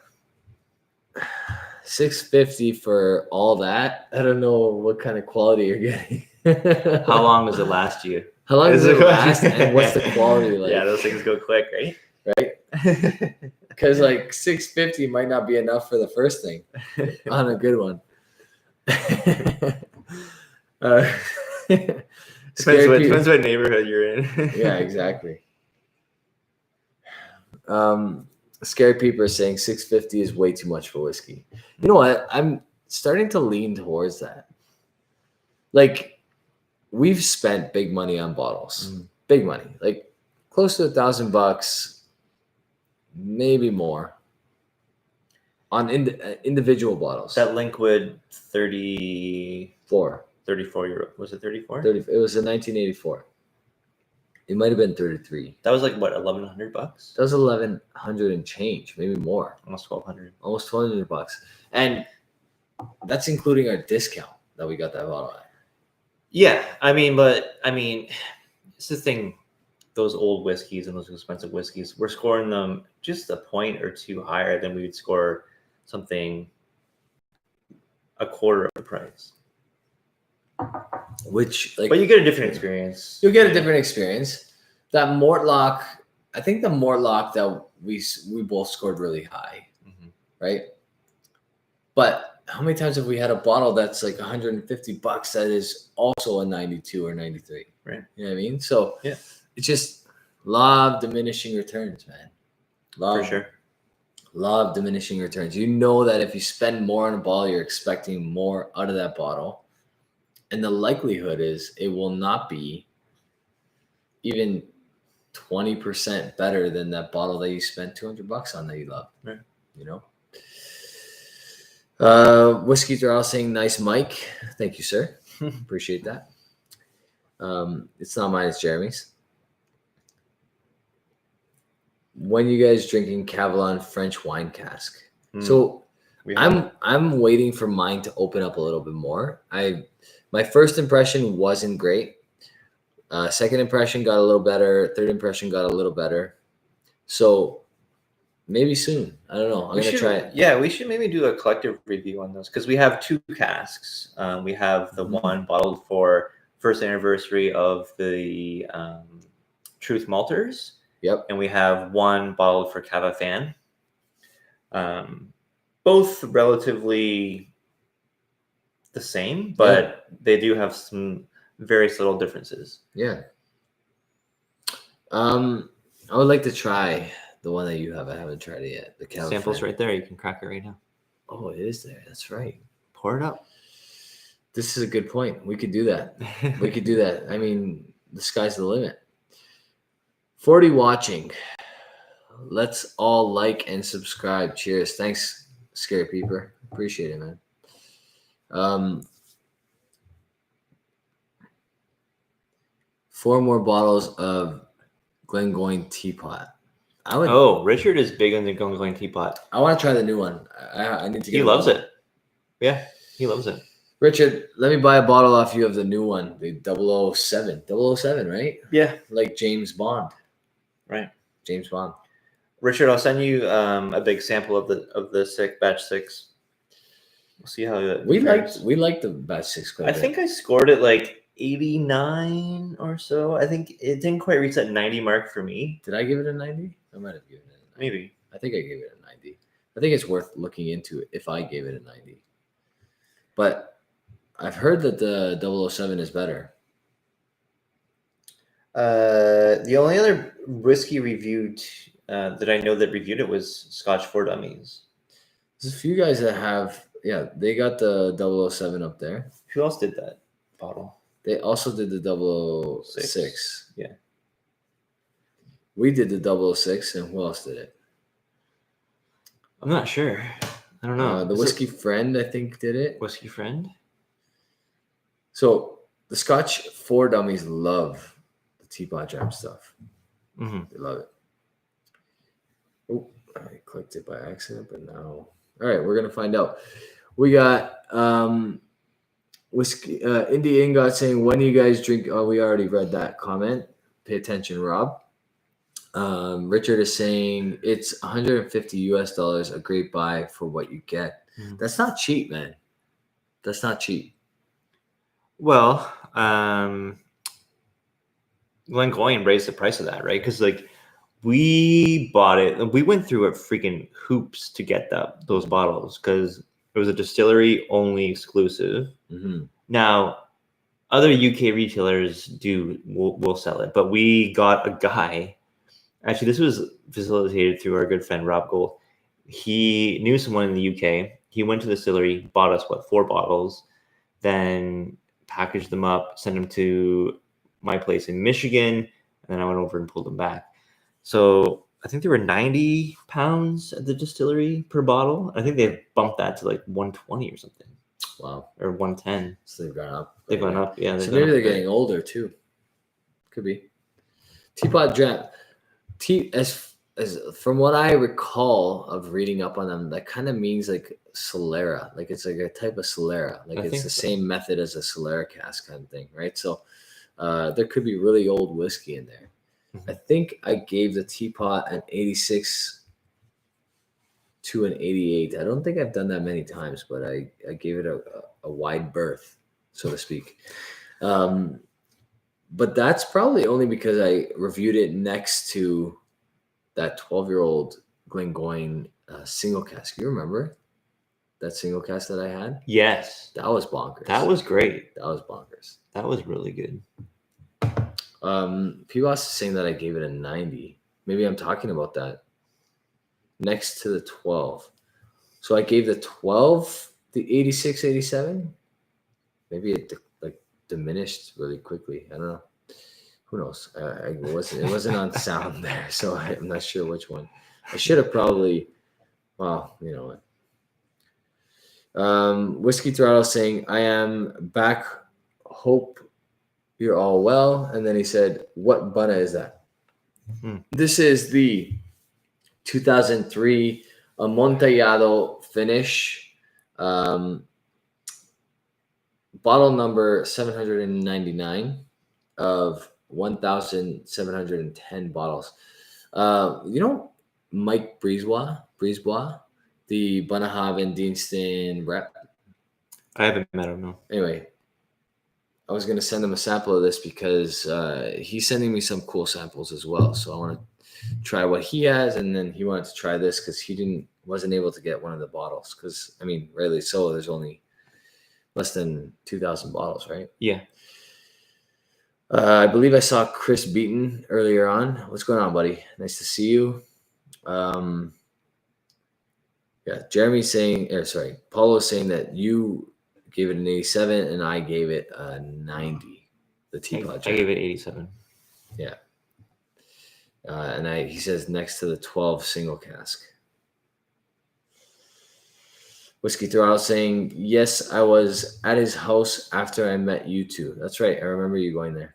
$650 for all that. I don't know what kind of quality you're getting. How long does it last you? How long does it last, and what's the quality like? Yeah, those things go quick, right? Right? Because like $650 might not be enough for the first thing on a good one. Depends what neighborhood you're in. Yeah, exactly. Scary Peeper is saying $650 is way too much for whiskey. You know what? I'm starting to lean towards that. Like, we've spent big money on bottles. Big money. Like, close to $1,000, maybe more, on individual bottles. That Linkwood 34 euro. Was it 34? 30. It was in 1984. It might have been 33. That was like what, $1,100? That was 1,100 and change, maybe more. Almost 1,200. Almost $1,200, and that's including our discount that we got that bottle at. Yeah, it's the thing. Those old whiskeys and those expensive whiskeys, we're scoring them just a point or two higher than we would score something a quarter of the price. Which, like, but you get a different experience. You'll get a different experience. That Mortlock, I think the Mortlock that we both scored really high, right? But how many times have we had a bottle that's like $150 that is also a 92 or 93? Right. You know what I mean? So yeah, it's just law of diminishing returns, man. For sure. Law of diminishing returns. You know that if you spend more on a bottle, you're expecting more out of that bottle. And the likelihood is it will not be even 20% better than that bottle that you spent $200 on that you love. Right. You know? Whiskey are all saying nice mic. Thank you, sir. Appreciate that. It's not mine, it's Jeremy's. When you guys drinking Cavallon French wine cask? So I'm waiting for mine to open up a little bit more. My first impression wasn't great. Second impression got a little better. Third impression got a little better. So maybe soon. I don't know. I'm We gonna should try it. Yeah, we should maybe do a collective review on those because we have two casks. We have the Mhm. one bottled for first anniversary of the Truth Malters, Yep. and we have one bottled for Cava Fan. Both relatively the same, but they do have some very subtle differences. Yeah. I would like to try the one that you have. I haven't tried it yet. The California. Sample's right there. You can crack it right now. Oh, it is there. That's right. Pour it up. This is a good point. We could do that. We could do that. I mean, the sky's the limit. 40 watching. Let's all like and subscribe. Cheers. Thanks, Scary Peeper. Appreciate it, man. 4 more bottles of Glengoyne Teapot. Richard is big on the Glengoyne Teapot. I want to try the new one. I need to get He loves it. Yeah, he loves it. Richard, let me buy a bottle off you of the new one, the 007. 007, right? Yeah, Like James Bond. right. James Bond. Richard, I'll send you a big sample of the batch 6. We'll see how it We compares. like the batch 6 quite I a bit. think I scored it like 89 or so. I think it didn't quite reach that 90 mark for me. Did I give it a 90? I might have given it a 90. Maybe. I think I gave it a 90. I think it's worth looking into if I gave it a 90. But I've heard that the 007 is better. The only other whiskey reviewed that I know that reviewed it was Scotch for Dummies. There's a few guys that have, they got the 007 up there. Who else did that bottle? They also did the 006. Yeah. We did the 006, and who else did it? I'm not sure. I don't know. The Whiskey Friend, I think, did it. Whiskey Friend? So the Scotch for Dummies love the Teapot Jam stuff. Mm-hmm. They love it. Oh, I clicked it by accident, but now. All right, we're gonna find out. We got Whiskey Indie Ingot saying, when you guys drink, we already read that comment. Pay attention, Rob. Richard is saying it's $150 a great buy for what you get. Mhm. That's not cheap, man. That's not cheap. Well, Glengoyne raised the price of that, right? Because we bought it. We went through a freaking hoops to get those bottles because it was a distillery only exclusive. Mm-hmm. Now, other UK retailers will sell it, but we got a guy. Actually, this was facilitated through our good friend Rob Gold. He knew someone in the UK. He went to the distillery, bought us 4 bottles, then packaged them up, sent them to my place in Michigan, and then I went over and pulled them back. So I think they were £90 at the distillery per bottle. I think they've bumped that to like 120 or something. Wow. Or 110. So they've gone up. They've gone up, yeah. So maybe they're getting older too. Could be. Teapot Jam. As from what I recall of reading up on them, that kind of means like Solera. Like it's like a type of Solera. Like it's the same method as a Solera cask kind of thing, right? So there could be really old whiskey in there. I think I gave the Teapot an 86 to an 88. I don't think I've done that many times, but I gave it a wide berth, so to speak. But that's probably only because I reviewed it next to that 12-year-old Glengoyne single cask. You remember that single cask that I had? Yes. That was bonkers. That was great. That was bonkers. That was really good. People are saying that I gave it a 90. Maybe I'm talking about that. Next to the 12. So I gave the 12 the 86, 87. Maybe it diminished really quickly. I don't know. Who knows? It wasn't on sound there, so I'm not sure which one. I should have probably. Well, you know what. Whiskey Throttle saying, "I am back. Hope you're all well." And then he said, "What Bunna is that?" This is the 2003 Amontillado finish. Bottle number 799 of 1,710 bottles. Mike Brisebois, the Bunnahabhain Deanston rep. I haven't met him, no. Anyway, I was going to send him a sample of this because he's sending me some cool samples as well. So I want to try what he has, and then he wanted to try this because he wasn't able to get one of the bottles. Because I mean, rightly so. There's only less than 2,000 bottles, right? Yeah. I believe I saw Chris Beaton earlier on. What's going on, buddy? Nice to see you. Yeah, Jeremy's saying, Paulo's saying that you gave it an 87 and I gave it a 90. The teapot. I gave it 87. Yeah. And he says next to the 12 single cask. Whiskey Throttle saying, yes, I was at his house after I met you two. That's right. I remember you going there.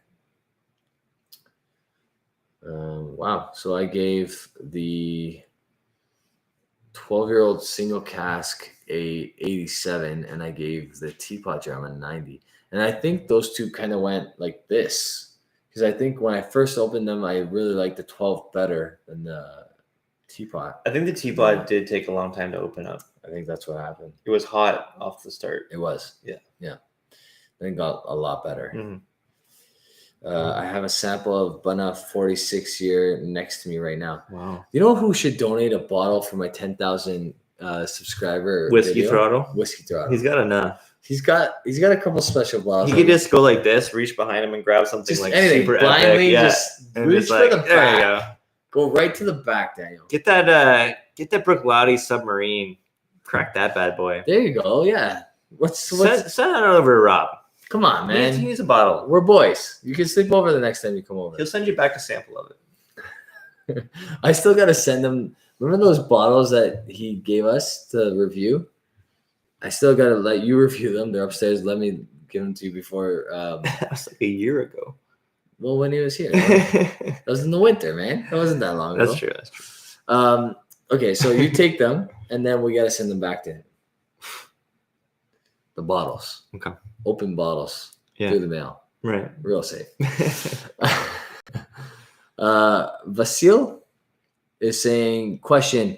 Wow. So I gave the 12-year-old single cask a 87, and I gave the teapot jar a 90. And I think those two kind of went like this. Because I think when I first opened them, I really liked the 12 better than the teapot. I think the teapot did take a long time to open up. I think that's what happened. It was hot off the start. It was. Yeah. Then it got a lot better. Mm-hmm. I have a sample of Bunna 46 year next to me right now. Wow. You know who should donate a bottle for my 10,000 subscriber Whiskey video? Throttle? Whiskey Throttle. He's got enough. He's got a couple special bottles. He could just go like this, reach behind him, and grab something just like anything. super Blindly epic. Yeah. just And reach just for like, the there you back. go. Go right to the back, Daniel. Get that Brook Lottie submarine. Crack that bad boy. There you go. Yeah. Send that over to Rob. Come on, man. He needs a bottle. We're boys. You can sleep over the next time you come over. He'll send you back a sample of it. I still got to send him. Remember those bottles that he gave us to review? I still got to let you review them. They're upstairs. Let me give them to you before. That was like a year ago. Well, when he was here. That was in the winter, man. That wasn't that long ago. That's true. Okay, so you take them, and then we got to send them back to him. The bottles. Okay. Open bottles. Yeah. Through the mail. Right. Real safe. Vasil is saying, question,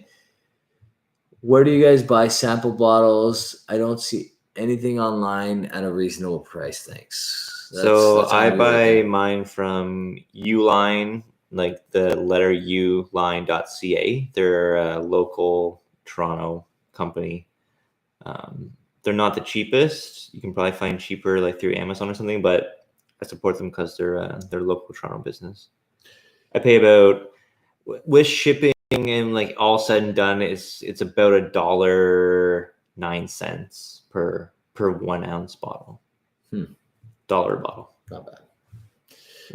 where do you guys buy sample bottles? I don't see anything online at a reasonable price. Thanks. So I all buy mine from Uline, like the letter U line.ca. They're a local Toronto company. They're not the cheapest. You can probably find cheaper like through Amazon or something, but I support them because they're local Toronto business. I pay about, with shipping and like all said and done, it's about $1.09 per 1 ounce bottle. Dollar a bottle. Not bad.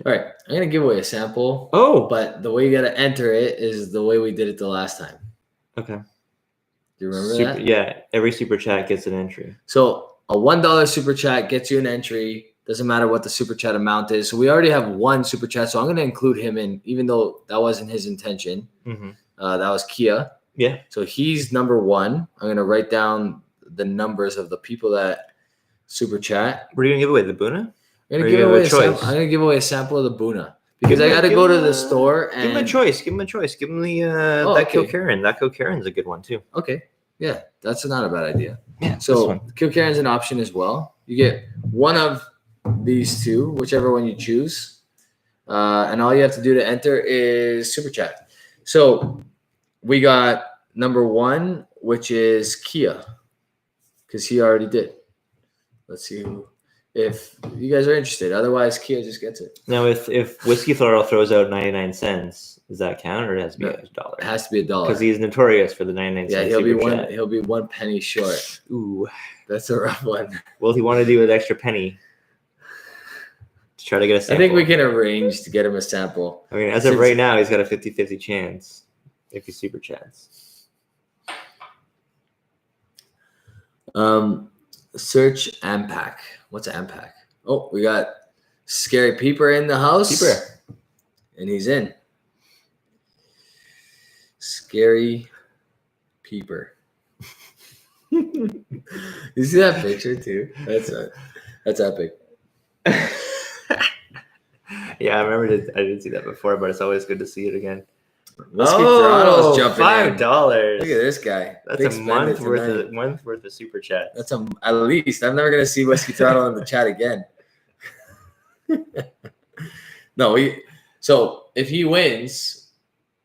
All right, I'm gonna give away a sample. Oh, But the way you gotta enter it is the way we did it the last time. okay. Do you remember that? Yeah, every super chat gets an entry. So a $1 super chat gets you an entry. Doesn't matter what the super chat amount is. So we already have one super chat. So I'm going to include him in, even though that wasn't his intention. Mm-hmm. That was Kia. Yeah. So he's number one. I'm going to write down the numbers of the people that super chat. Were you going to give away the Buna? I'm going to give away a sample of the Buna because I got to go to the store and give him a choice. Give him a choice. Give him the that Kilkerran. That Kilkerran's a good one too. Okay. Yeah, that's not a bad idea. Yeah. So Kilkerran's an option as well. You get one of these two, whichever one you choose. And all you have to do to enter is super chat. So we got number one, which is Kia, because he already did. Let's see if you guys are interested. Otherwise, Kia just gets it. Now, if Whiskey Throttle throws out 99 cents, does that count, or it has to be $1? It has to be $1 because he's notorious for the 99 cents. Yeah, he'll be 1 penny short. Ooh, that's a rough one. Will he want to do an extra penny to try to get a sample? I think we can arrange to get him a sample. I mean, as of right now, he's got a 50-50 chance if he super chats. Search Ampac. What's Ampac? Oh, we got Scary Peeper in the house. Peeper. And he's in. Scary Peeper. You see that picture too? That's epic. Yeah, I remember I did see that before, but it's always good to see it again. Whiskey Throttle's jumping in. $5. Look at this guy. That's Big a month spender worth tonight. of super chats. That's at least. I'm never gonna see Whiskey Throttle in the chat again. No, so if he wins,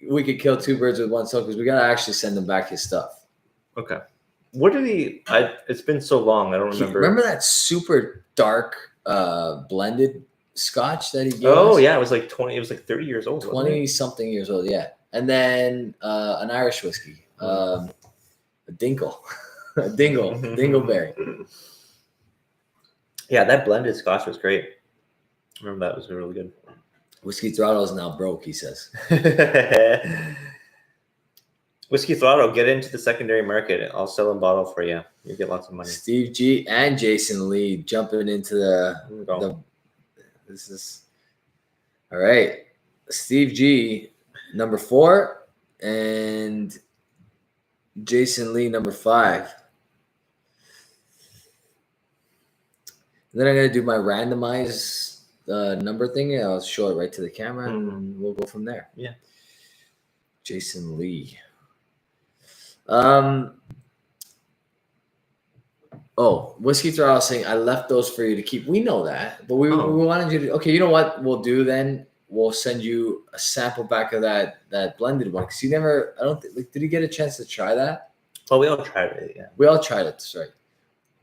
we could kill two birds with one stone because we gotta actually send him back his stuff. Okay. What did he? It's been so long. I don't remember. Remember that super dark blended scotch that he gave Oh us? yeah, it was like 20. It was like 30 years old. 20 something years old, yeah. And then an Irish whiskey, a Dingle, a Dingleberry. Yeah, that blended scotch was great. I remember that was really good. Whiskey Throttle is now broke, he says. Whiskey Throttle, get into the secondary market. I'll sell a bottle for you. You get lots of money. Steve G and Jason Lee jumping into this is all right. Steve G, number 4, and Jason Lee, number 5. And then I'm gonna do my randomized number thing. I'll show it right to the camera, and we'll go from there. Yeah. Jason Lee. Whiskey Throttle saying I left those for you to keep. We know that, but we wanted you to. Okay, you know what we'll do then? We'll send you a sample back of that blended one because you never. I don't think. Like, did you get a chance to try that? Oh, we all tried it. Yeah, we all tried it. That's right.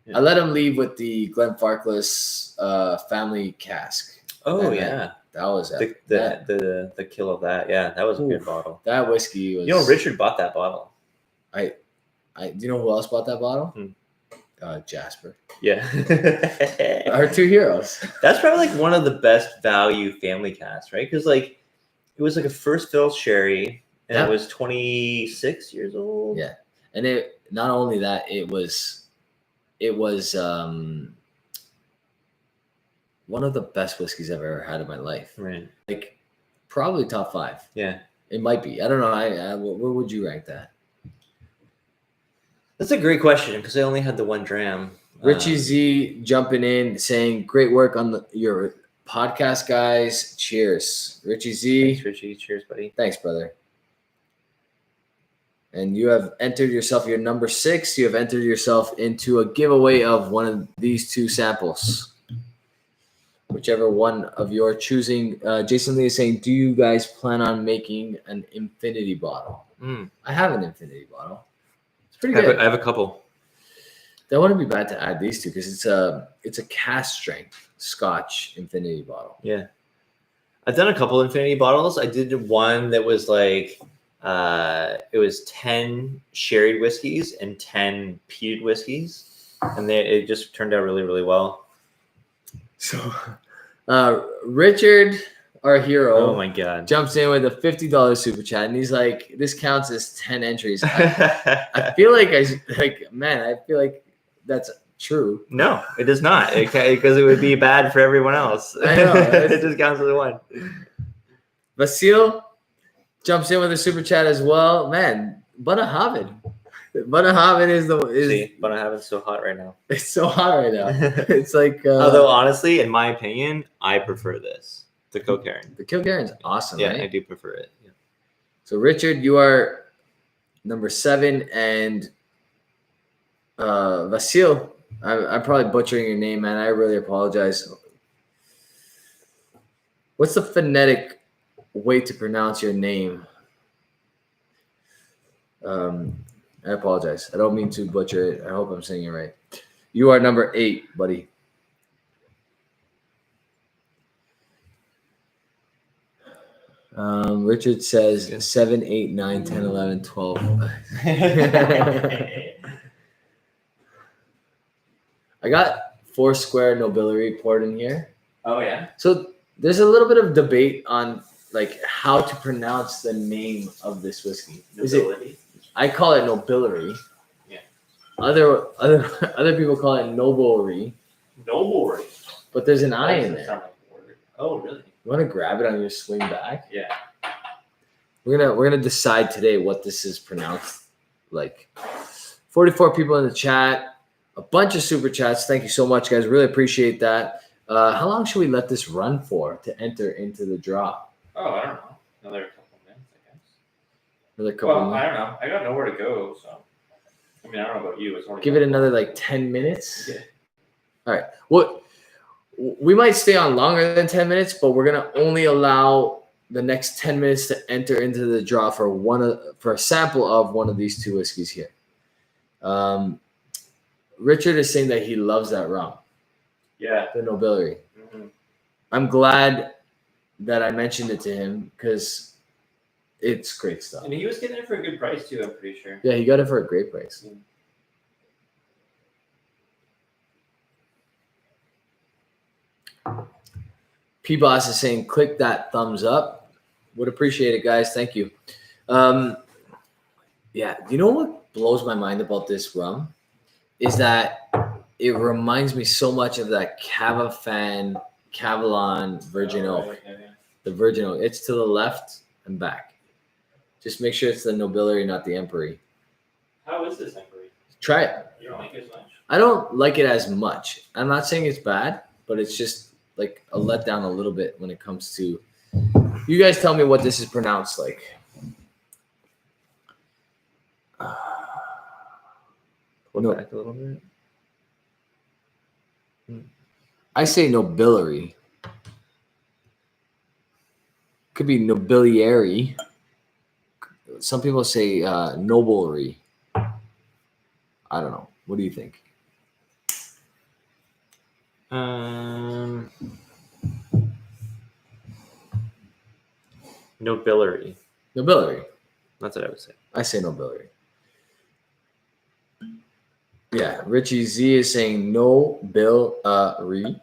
Yeah. I let him leave with the Glenfarclas family cask. Oh yeah, that was the kill of that. Yeah, that was a good bottle. That whiskey was. You know, Richard bought that bottle. Do you know who else bought that bottle? Jasper. Yeah. Our two heroes. That's probably like one of the best value family casks, right? Because like it was like a first fill sherry and it was 26 years old. Yeah. And it not only that, it was one of the best whiskeys I've ever had in my life. Right. Like probably top 5. Yeah. It might be. I don't know. Where would you rank that? That's a great question because I only had the 1 dram. Richie Z jumping in saying, "Great work on your podcast, guys. Cheers, Richie Z." Thanks, Richie. Cheers, buddy. Thanks, brother. And you have entered yourself your number 6. You have entered yourself into a giveaway of one of these 2 samples, whichever one of your choosing. Jason Lee is saying, "Do you guys plan on making an infinity bottle?" I have an infinity bottle. Pretty good. I have a couple. That wouldn't be bad to add these 2 because it's a cask strength Scotch infinity bottle. Yeah, I've done a couple infinity bottles. I did one that was like it was 10 sherried whiskeys and 10 peated whiskeys, and it just turned out really, really well. So, Richard, our hero, oh my god, jumps in with a $50 super chat, and he's like, "This counts as 10 entries." I feel like I feel like that's true. No, it does not, because it would be bad for everyone else. I know. It just counts as 1. Vasil jumps in with a super chat as well. Man, Bunnahabhain. Bunnahabhain is Bunnahabhain's so hot right now. It's so hot right now. It's like. Although honestly, in my opinion, I prefer this. The Kilkerran. The Kilkerran's awesome, yeah, right? I do prefer it. Yeah. So Richard, you are number 7, and Vasil, I'm probably butchering your name, man. I really apologize. What's the phonetic way to pronounce your name? I apologize. I don't mean to butcher it. I hope I'm saying it right. You are number 8, buddy. Richard says 7, 8, 9, 10, 11, 12. I got Foursquare Nobiliary poured in here. Oh yeah. So there's a little bit of debate on like how to pronounce the name of this whiskey. Nobility. I call it Nobiliary. Yeah. Other people call it Noblery. Noblery. But there's an I in there. Oh really? You want to grab it on your swing back? Yeah. We're gonna decide today what this is pronounced like. 44 people in the chat, a bunch of super chats. Thank you so much, guys. Really appreciate that. How long should we let this run for to enter into the draw? Oh, I don't know. Another couple minutes, I guess. Another couple. Well, I don't know. I got nowhere to go, so. I mean, I don't know about you. It's only Give it another like 10 minutes. Yeah. All right. Well, we might stay on longer than 10 minutes, but we're gonna only allow the next 10 minutes to enter into the draw for a sample of one of these two whiskeys here. Richard is saying that he loves that rum, Yeah. the Nobiliary. Mm-hmm. I'm glad that I mentioned it to him because it's great stuff. And he was getting it for a good price too, I'm pretty sure. Yeah, he got it for a great price. P-Boss is saying, click that thumbs up. Would appreciate it, guys. Thank you. Yeah, you know what blows my mind about this rum is that it reminds me so much of that Cavafan Cavalon Virgin Oak. Yeah. The Virgin Oak. It's to the left and back. Just make sure it's the Nobiliary, not the Emperor. How is this Emperor? Try it. You don't like it as much? I don't like it as much. I'm not saying it's bad, but it's just like a letdown a little bit when it comes to. You guys tell me what this is pronounced like. Pull back a little bit. I say Nobiliary. Could be Nobiliary. Some people say Nobiliary. I don't know. What do you think? Nobiliary. Nobiliary. That's what I would say. I say Nobiliary. Yeah, Richie Z is saying Nobiliary.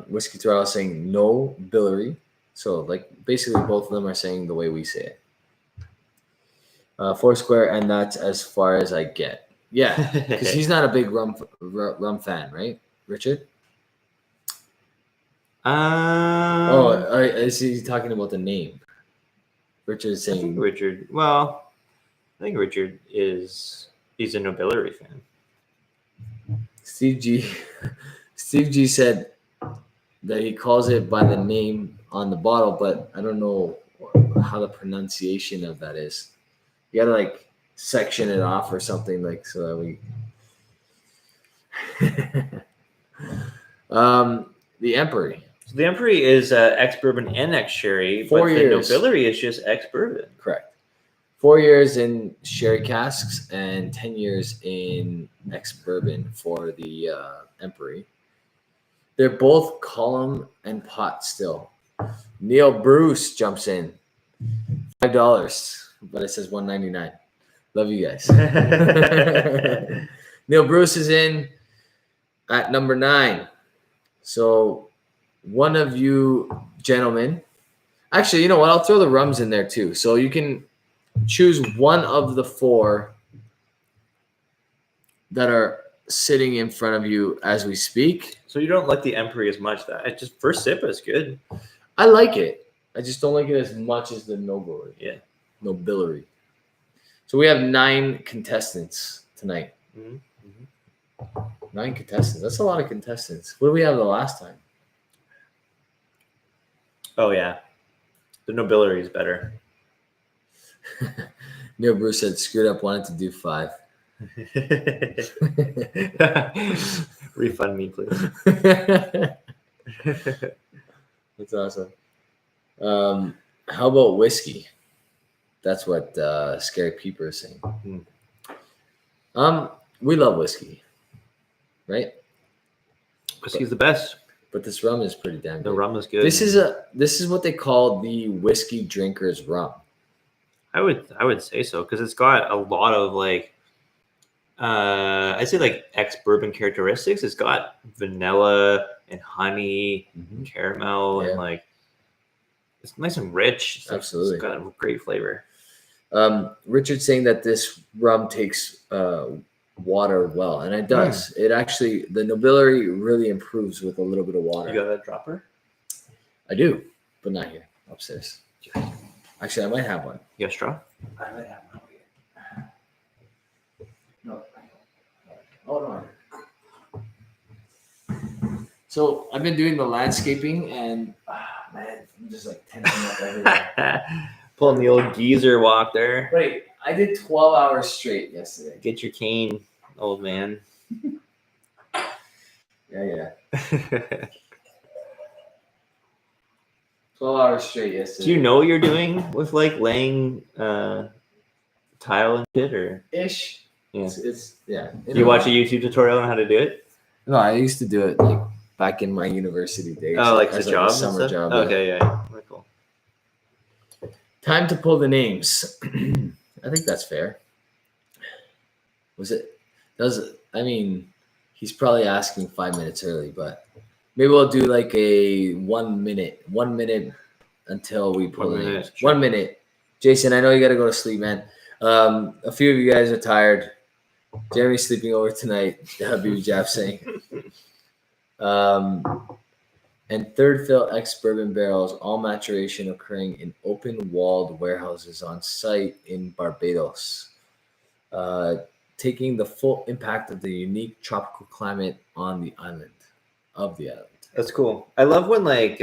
Whiskey Throttle is saying Nobiliary. So, like, basically both of them are saying the way we say it. Foursquare, and that's as far as I get. Yeah, because he's not a big rum fan, right, Richard? Is he talking about the name? Richard is saying Richard. Well, I think Richard he's a Nobiliary fan. Steve G said that he calls it by the name on the bottle, but I don't know how the pronunciation of that is. You gotta like section it off or something like so that we. The Emperor. So the Emperor is ex-bourbon and ex-sherry, 4 but years. the Nobiliary is just ex-bourbon. Correct. 4 years in sherry casks and 10 years in ex-bourbon for the Emperor. They're both column and pot still. Neil Bruce jumps in. $5, but it says $1.99. Love you guys. Neil Bruce is in at number 9. So one of you gentlemen, actually, you know what? I'll throw the rums in there too. So you can choose one of the 4 that are sitting in front of you as we speak. So you don't like the Emperor as much. That just first sip is good. I like it. I just don't like it as much as the Nobiliary. Yeah. Nobiliary. So we have 9 contestants tonight. Mm-hmm. 9 contestants. That's a lot of contestants. What did we have the last time? Oh yeah, the Nobiliary is better. Neil Bruce said, screwed up, wanted to do 5. Refund me, please. That's awesome. How about whiskey? That's what Scary Peeper is saying. We love whiskey, right? Whiskey's the best. But this rum is pretty damn good. The rum is good. This is what they call the whiskey drinker's rum. I would say so because it's got a lot of like I'd say like ex-bourbon characteristics. It's got vanilla and honey, and caramel, and like it's nice and rich. Absolutely, it's got a great flavor. Richard's saying that this rum takes water well, and it does. It actually, the Nobiliary really improves with a little bit of water. You got that dropper? I do, but not here. Upstairs. Actually, I might have one. You got a straw? I might have one here. No. Oh no. So I've been doing the landscaping, and man, I'm just like tensing up everywhere. Pulling the old geezer walk there. Wait, I did 12 hours straight yesterday. Get your cane, old man. Yeah. 12 hours straight yesterday. Do you know what you're doing with like laying tile and shit, or Ish. Yeah. It's yeah. do you watch a YouTube tutorial on how to do it? No, I used to do it like back in my university days. Oh, like as the job, and summer stuff? job. Okay, yeah. Very cool. Time to pull the names. I think that's fair. Was it? I mean, he's probably asking 5 minutes early, but maybe we'll do like a 1 minute until we pull 1 the minute, names. sure. 1 minute. Jason, I know you got to go to sleep, man. A few of you guys are tired. Jeremy's sleeping over tonight. Habibi Jaf saying. And third fill ex-bourbon barrels, all maturation occurring in open-walled warehouses on site in Barbados, taking the full impact of the unique tropical climate on the island. That's cool. I love when like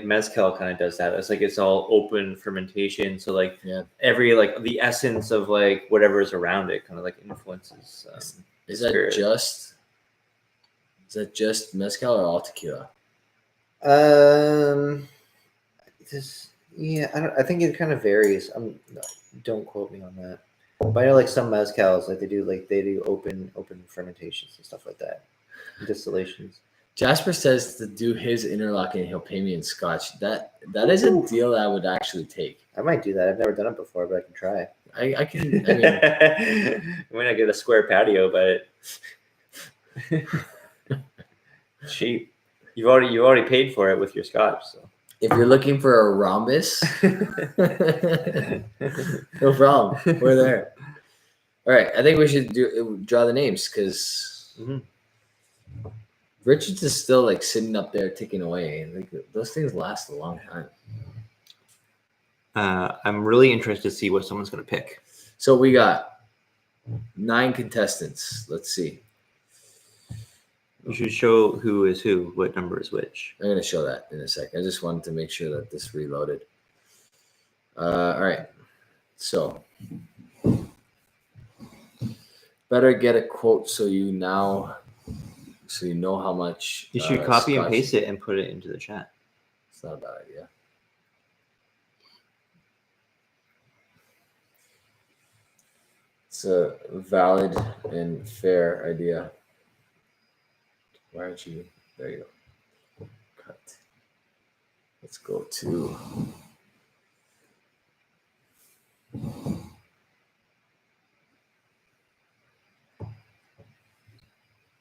mezcal kind of does that. It's like it's all open fermentation, so like Yeah. every like the essence of like whatever is around it kind of like influences. Is that spirit. just mezcal or all tequila? I think it kind of varies. Don't quote me on that. But I know like some mezcals, like they do open fermentations and stuff like that, distillations. Jasper says to do his interlocking, he'll pay me in scotch. That is a deal that I would actually take. I might do that. I've never done it before, but I can try. I can. I mean, I might not get a square patio, but cheap. You already paid for it with your scotch, so. if you're looking for a rhombus, no problem. We're there. All right, I think we should draw the names because Richards is still like sitting up there ticking away, and like those things last a long time. I'm really interested to see what someone's going to pick. So we got 9 contestants. Let's see. You should show who is who, what number is which. I'm gonna show that in a second. I just wanted to make sure that this reloaded. All right. So better get a quote so you know how much. You should copy and scotch- paste it and put it into the chat. It's not a bad idea. It's a valid and fair idea. Why aren't you? There you go. Cut. Let's go to.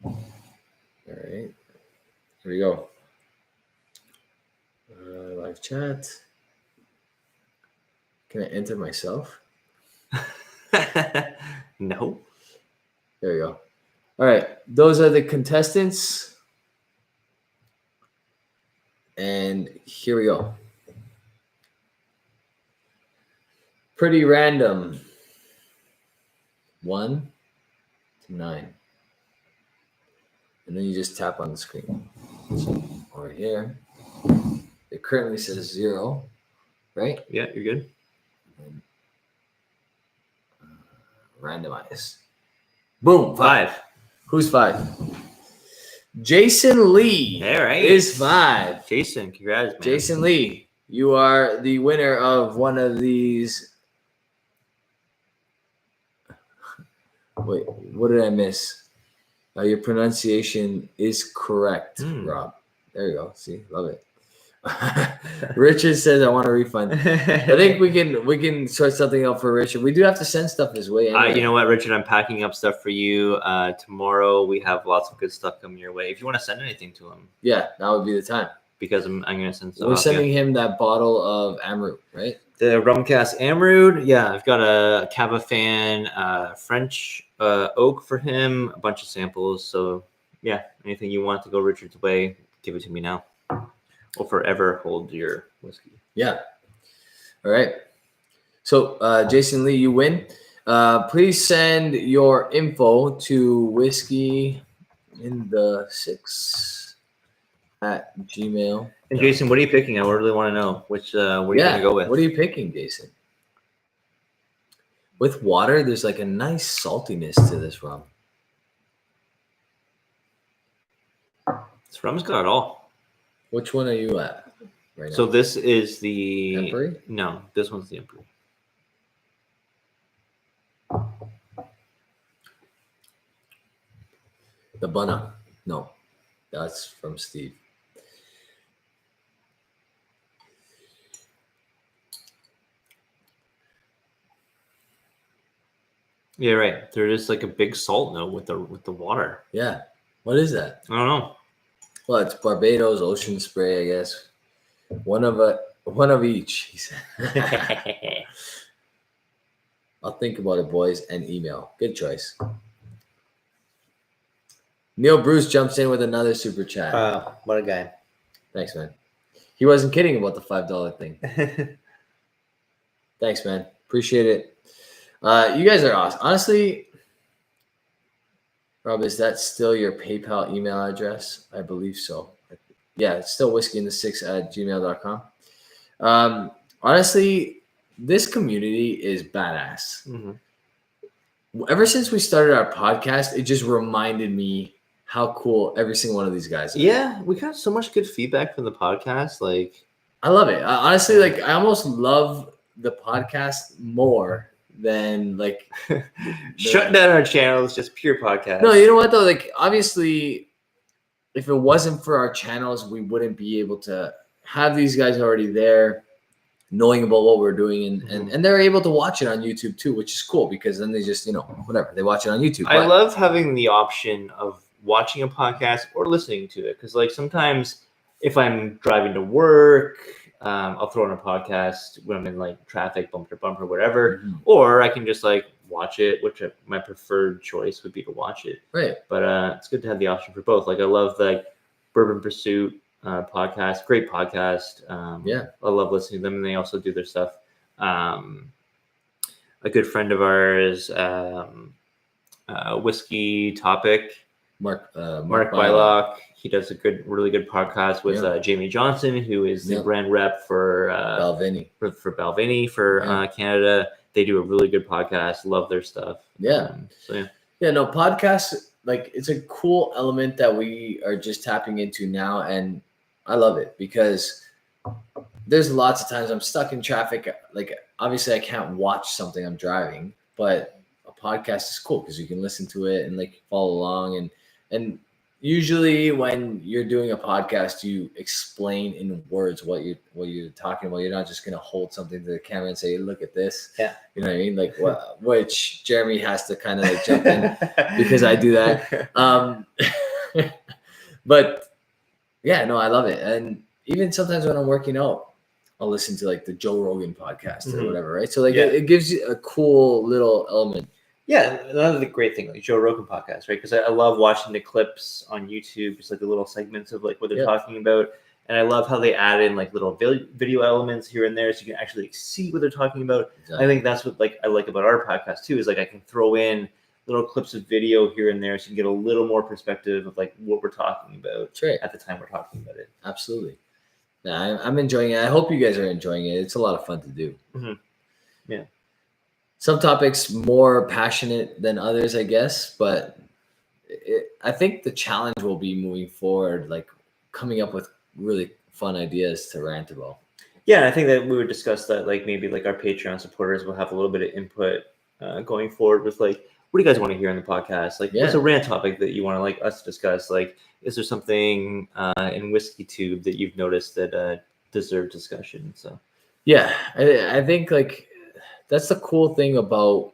All right. Here we go. Live chat. Can I enter myself? No. There you go. All right. Those are the contestants. And here we go. Pretty random. 1 to 9. And then you just tap on the screen. So over here. It currently says 0, right? Yeah, you're good. And, randomize. Boom. 5. Who's 5? Jason Lee All right. is 5. Jason, congrats, man. Jason Lee, you are the winner of one of these. Wait, what did I miss? Your pronunciation is correct, Rob. There you go. See, love it. Richard says, "I want a refund." I think we can sort something out for Richard. We do have to send stuff his way. Anyway. You know what, Richard? I'm packing up stuff for you. Tomorrow we have lots of good stuff coming your way. If you want to send anything to him, yeah, that would be the time. Because I'm going to send stuff. We're sending him that bottle of Amrut, right? The rum cask Amrut. Yeah, I've got a Cava Fan French oak for him. A bunch of samples. So yeah, anything you want to go Richard's way, give it to me now. Will forever hold your whiskey. Yeah. All right. So, Jason Lee, you win. Please send your info to Whiskey in the 6 at Gmail. And Jason, what are you picking? I really want to know which. What are you gonna go with? What are you picking, Jason? With water, there's like a nice saltiness to this rum. This rum's got it all. Which one are you at right now? So this is the Emperor? No, this one's the Emperor. The Bunna. No, that's from Steve. Yeah, right. There is like a big salt note with the water. Yeah. What is that? I don't know. Well, it's Barbados Ocean Spray, I guess. One of each, he said. I'll think about it, boys, and email. Good choice. Neil Bruce jumps in with another super chat. What a guy. Thanks, man. He wasn't kidding about the $5 thing. Thanks, man. Appreciate it. You guys are awesome. Honestly, Rob, is that still your PayPal email address? I believe so. Yeah, it's still whiskeyinthesix@gmail.com. Honestly, this community is badass. Mm-hmm. Ever since we started our podcast, it just reminded me how cool every single one of these guys are. Yeah, we got so much good feedback from the podcast. Like, I love it. Honestly, like I almost love the podcast more than like shutting down our channel is just pure podcast. No, you know what though? Like obviously, if it wasn't for our channels, we wouldn't be able to have these guys already there, knowing about what we're doing, and they're able to watch it on YouTube too, which is cool because then they just whatever they watch it on YouTube. I love having the option of watching a podcast or listening to it because like sometimes if I'm driving to work, I'll throw on a podcast when I'm in like traffic, bumper to bumper, whatever, or I can just like watch it, which my preferred choice would be to watch it. Right. But it's good to have the option for both. Like I love like Bourbon Pursuit podcast, great podcast. Yeah, I love listening to them, and they also do their stuff. A good friend of ours, Whiskey Topic, Mark Bylock. He does a really good podcast with Jamie Johnson, who is the brand rep for Balvenie for Balvenie for Canada. They do a really good podcast. Love their stuff. Yeah. No, podcasts, like it's a cool element that we are just tapping into now, and I love it because there's lots of times I'm stuck in traffic. Like obviously I can't watch something I'm driving, but a podcast is cool because you can listen to it and like follow along, and usually when you're doing a podcast, you explain in words what you're talking about. You're not just gonna hold something to the camera and say, "Look at this." Yeah, you know what I mean. Like which Jeremy has to kind of like jump in because I do that. But yeah, no, I love it. And even sometimes when I'm working out, I'll listen to like the Joe Rogan podcast or whatever, right? So like it gives you a cool little element. Yeah, another great thing, like Joe Rogan podcast, right? Because I love watching the clips on YouTube, just like the little segments of like what they're talking about. And I love how they add in like little video elements here and there so you can actually see what they're talking about. Exactly. I think that's what like I like about our podcast too, is like I can throw in little clips of video here and there so you can get a little more perspective of like what we're talking about at the time we're talking about it. Absolutely. Yeah, I'm enjoying it. I hope you guys are enjoying it. It's a lot of fun to do. Mm-hmm. Yeah. Some topics more passionate than others, I guess, but I think the challenge will be moving forward, like coming up with really fun ideas to rant about. Yeah, I think that we would discuss that, like maybe like our Patreon supporters will have a little bit of input going forward with like, what do you guys want to hear in the podcast? Like, what's a rant topic that you want to like us to discuss? Like, is there something in Whiskey Tube that you've noticed that deserves discussion? So, yeah, I think like that's the cool thing about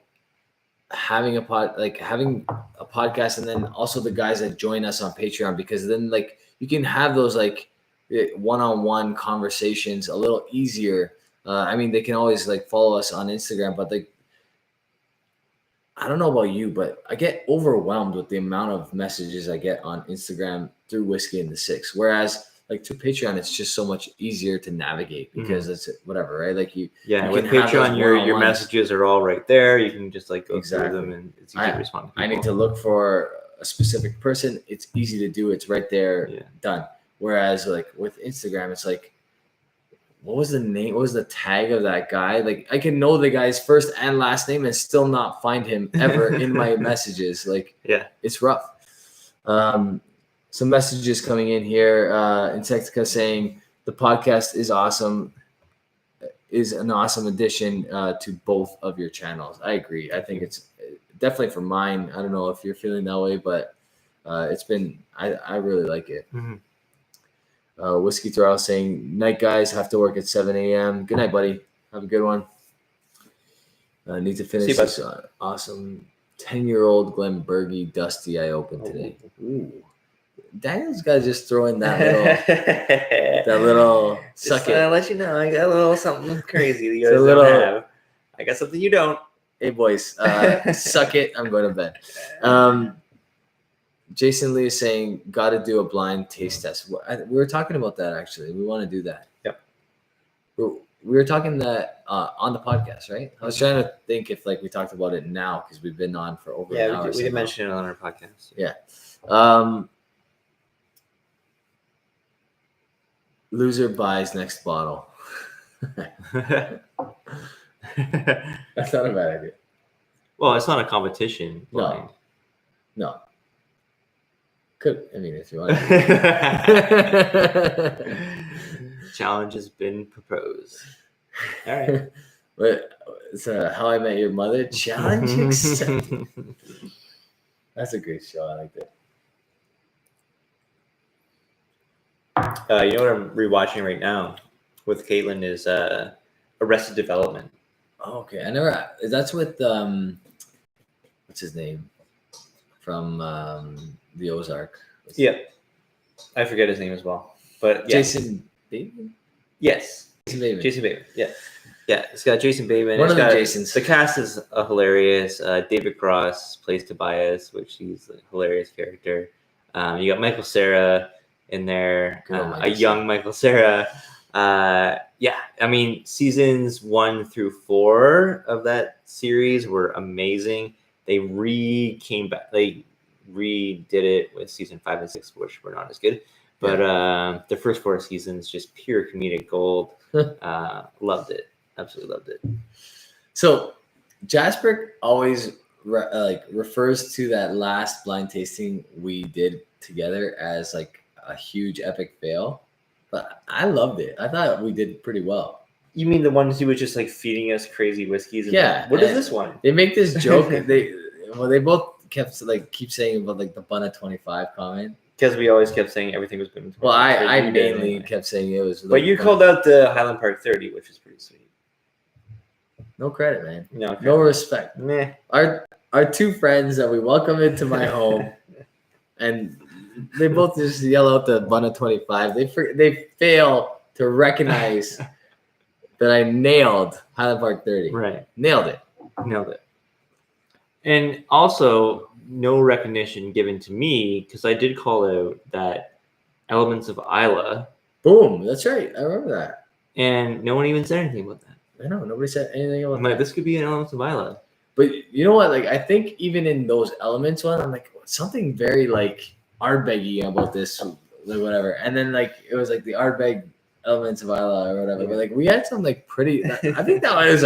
having a podcast, and then also the guys that join us on Patreon, because then like you can have those like one-on-one conversations a little easier. I mean, they can always like follow us on Instagram, but like I don't know about you, but I get overwhelmed with the amount of messages I get on Instagram through Whiskey in the Six. Whereas like to Patreon, it's just so much easier to navigate because it's whatever, right? Like you with Patreon, your messages are all right there. You can just like go through them and it's easy to respond to people. I need to look for a specific person. It's easy to do. It's right there, done. Whereas like with Instagram, it's like, what was the name? What was the tag of that guy? Like I can know the guy's first and last name and still not find him ever in my messages. Like, Yeah. it's rough. Some messages coming in here. Insectica saying the podcast is awesome. Is an awesome addition to both of your channels. I agree. I think it's definitely for mine. I don't know if you're feeling that way, but it's been. I really like it. Mhm. Whiskey Throw saying, night guys, have to work at 7 a.m. Good night, buddy. Have a good one. Need to finish See you, bud. this awesome 10-year-old Glenbergie Dusty I opened today. Ooh. Daniel's got to just throw in that little suck it. Let you know, I got a little something crazy that you It's a guys little- don't have. I got something you don't. Hey, boys, suck it. I'm going to bed. Jason Lee is saying, got to do a blind taste test. We were talking about that, actually. We want to do that. Yep. We were talking that on the podcast, right? I was trying to think if like we talked about it now because we've been on for over an hour. We did mention it on our podcast. Yeah. Loser buys next bottle. That's not a bad idea. Well, it's not a competition. blind. No. Could, I mean, if you want. Challenge has been proposed. All right. But it's How I Met Your Mother challenge accepted. That's a great show. I like that. You know what I'm rewatching right now with Caitlin is Arrested Development. Oh, okay. I never. That's with what's his name from the Ozark. Yeah, I forget his name as well, but yeah. Jason Bateman. Yes, Jason Bateman. Jason Bateman. Yeah, yeah. It's got Jason Bateman. One It's of the got- Jasons. The cast is hilarious. David Cross plays Tobias, which he's a hilarious character. You got Michael Cera in there, Good old a Michael young Michael Cera. Yeah, I mean, seasons 1 through 4 of that series were amazing. They came back. They redid it with season 5 and 6, which were not as good. But the first 4 seasons, just pure comedic gold. Loved it. Absolutely loved it. So Jasper always refers to that last blind tasting we did together as like a huge epic fail, but I loved it. I thought we did pretty well. You mean the ones who was just like feeding us crazy whiskeys? And Yeah, like, what is and- this one? They make this joke. they both keep saying about like the Bunna 25 comment. Because we always kept saying everything was good. Well, I You did mainly anyway. kept saying it was. But you called out the Highland Park 30, which is pretty sweet. no credit, man. No, okay. No respect. Meh. Our two friends that we welcome into my home, and they both just yell out the Bunna 25. They fail to recognize that I nailed Highland Park 30. Right. Nailed it. Nailed it. And also, no recognition given to me because I did call out that elements of Isla, Boom. That's right. I remember that. and no one even said anything about that. I know. Nobody said anything about I'm that. like, this could be an elements of Isla. But you know what? Like, I think even in those elements one, I'm like, something very like Ardbeggy about this, like whatever. And then like it was like the Ardbeg elements of Isla or whatever. But like we had some like pretty. I think that was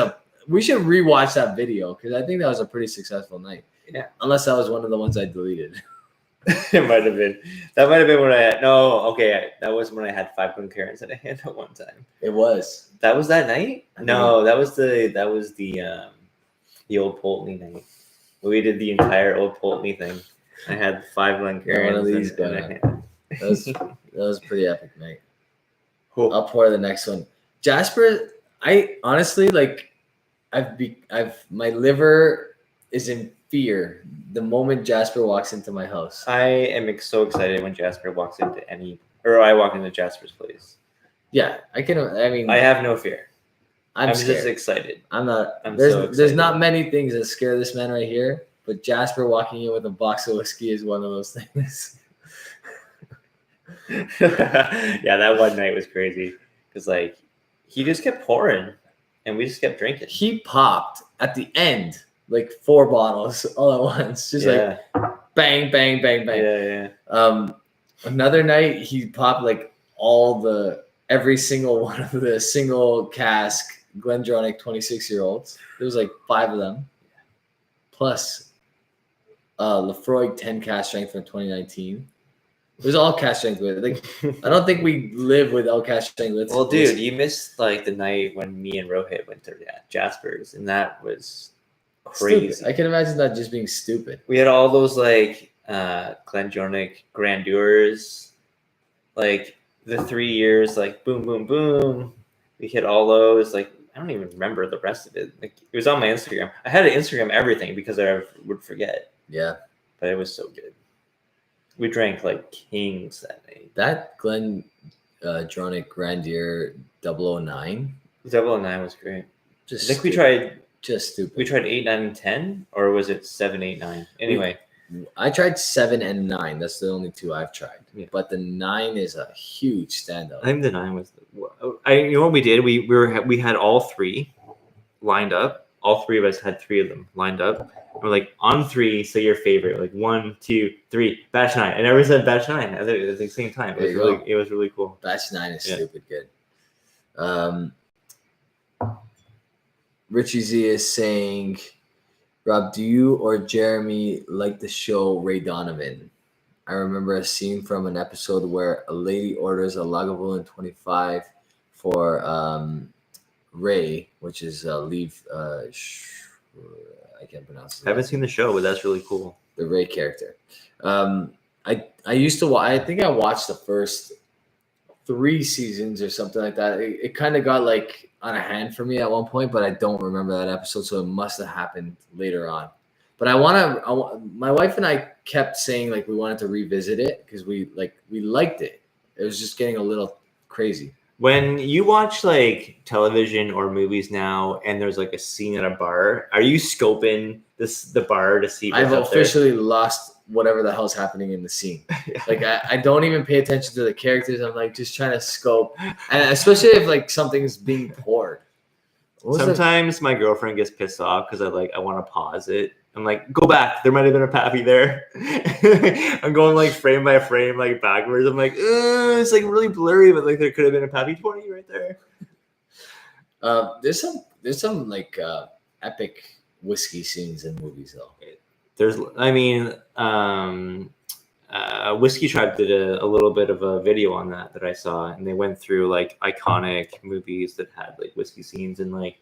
we should rewatch that video because I think that was a pretty successful night. Yeah. Unless that was one of the ones I deleted. It might have been. That might have been when I had. No, okay. That was when I had 5 Kilkerrans that I had at one time. It was. That was that night? I No, that was the old Pulteney night. We did the entire old Pulteney thing. I had 5 Kilkerrans. One of these and I going had- That was a pretty epic night. Cool. I'll pour the next one. Jasper, I honestly like. My liver is in fear the moment Jasper walks into my house. I am so excited when Jasper walks into I walk into Jasper's place. Yeah, I can. I mean, I have no fear. I'm just scared. excited. I'm not. I'm there's so there's excited. not many things that scare this man right here, but Jasper walking in with a box of whiskey is one of those things. Yeah, that one night was crazy because like he just kept pouring and we just kept drinking. He popped at the end like 4 bottles all at once, just like Yeah, bang, bang, bang, bang. yeah. Another night, he popped like every single one of the single cask Glendronach 26-year-olds. There was like 5 of them, plus Lefroy 10 cask strength from 2019. It was all cask strength with it. Like, I don't think we live without cask strength with. Well, dude, you missed like the night when me and Rohit went to Jasper's, and that was crazy. Stupid. I can imagine that just being stupid. We had all those like Glendronach grandeurs, like the 3 years, like boom, boom, boom. We hit all those. Like I don't even remember the rest of it. Like it was on my Instagram. I had to Instagram everything because I would forget. Yeah, but it was so good. We drank like kings that night. That Glendronach Grandeur 009. 009 was great. Just I think we tried. Just stupid. We tried 8, 9, and 10, or was it 7, 8, 9? Anyway, I tried 7 and 9. That's the only 2 I've tried. Yeah. But the 9 is a huge standout. I think the 9 was. You know what we did? We had all 3 lined up. All 3 of us had 3 of them lined up. We're like on 3, say your favorite. Like 1, 2, 3, batch 9, and everyone said batch 9 at the same time. It was really cool. Batch 9 is stupid good. Richie Z is saying, Rob, do you or Jeremy like the show Ray Donovan? I remember a scene from an episode where a lady orders a Lagavulin 25 for Ray, which is I can't pronounce it. I haven't seen the show, but that's really cool. The Ray character. I used to I think I watched the first 3 seasons or something like that. It kind of got like on a hand for me at one point, but I don't remember that episode, so it must have happened later on. But my wife and I kept saying like we wanted to revisit it because we liked it. It was just getting a little crazy. When you watch like television or movies now, and there's like a scene at a bar, are you scoping the bar to see? I've officially lost whatever the hell's happening in the scene. Like I don't even pay attention to the characters. I'm like just trying to scope, and especially if like something's being poured. Sometimes my girlfriend gets pissed off because I want to pause it. I'm like, go back. There might have been a pappy there. I'm going like frame by frame, like backwards. I'm like, it's like really blurry, but like there could have been a pappy 20 right there. There's some like epic whiskey scenes in movies though. Whiskey Tribe did a little bit of a video on that I saw, and they went through like iconic movies that had like whiskey scenes, and like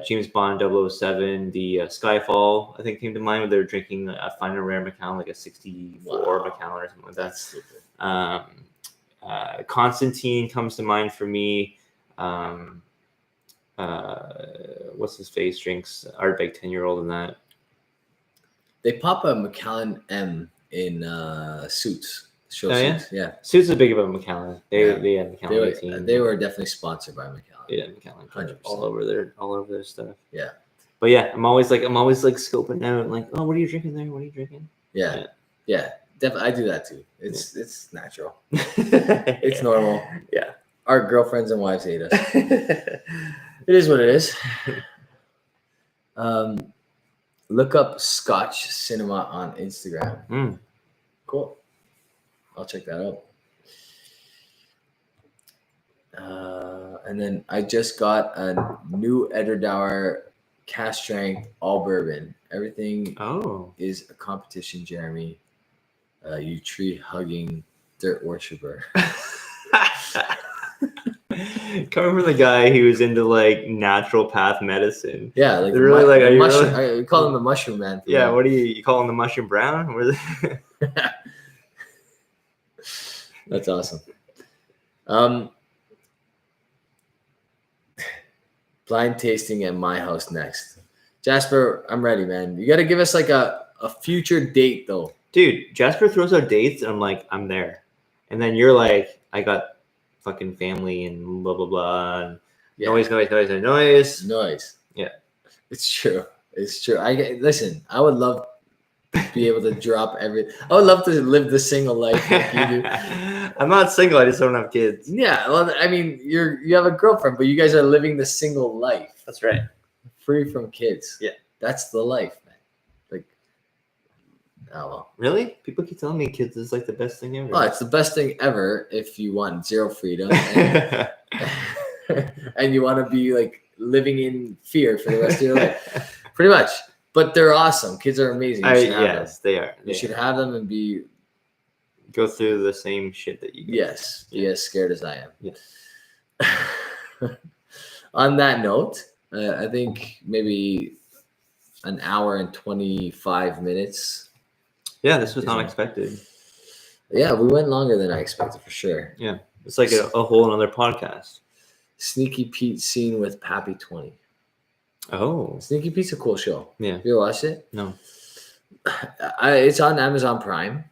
James Bond 007, the Skyfall, I think came to mind, where they're drinking a fine and rare Macallan, like a 64 Macallan or something like that. That's Constantine comes to mind for me. What's his face drinks Ardbeg 10-year-old in that. They pop a Macallan M in Suits. Suits. Yeah. Suits is big about Macallan. They had Macallan 18. They were definitely sponsored by Macallan. Yeah, Macallan 100%. all over their stuff. Yeah. But yeah, I'm always like scoping out, like, oh, what are you drinking there? What are you drinking? Yeah. Definitely, I do that too. It's natural. It's normal. Yeah. Our girlfriends and wives hate us. It is what it is. Look up Scotch Cinema on Instagram. Cool. I'll check that out. And then I just got a new Edderdower cask strength all bourbon. Everything is a competition, Jeremy. You tree hugging dirt worshiper. Coming from the guy who was into like natural path medicine. Yeah, like really like mushroom. We call him the mushroom man. Yeah, what do you call him, the mushroom brown? That's awesome. Blind tasting at my house next. Jasper, I'm ready, man. You got to give us like a future date though. Dude, Jasper throws out dates and I'm like, I'm there. And then you're like, I got fucking family and blah, blah, blah. And noise. Yeah. It's true. Listen, I would love to be able to drop I would love to live the single life like you do. I'm not single. I just don't have kids. Yeah. Well, I mean, you have a girlfriend, but you guys are living the single life. That's right. Free from kids. Yeah. That's the life, man. Like Oh well. Really? People keep telling me kids is like the best thing ever. Oh, it's the best thing ever if you want zero freedom and, and you want to be like living in fear for the rest of your life. Pretty much. But they're awesome. Kids are amazing. You should have Yes, them. they are. You should have them and be go through the same shit that you go yes, through. be as scared as I am. Yeah. On that note, I think maybe an hour and 25 minutes. Yeah, this was not expected. Yeah, we went longer than I expected for sure. Yeah, it's like a whole another podcast. Sneaky Pete scene with Pappy 20. Oh, Sneaky Pete's a cool show. yeah. Have you watched it? No. It's on Amazon Prime.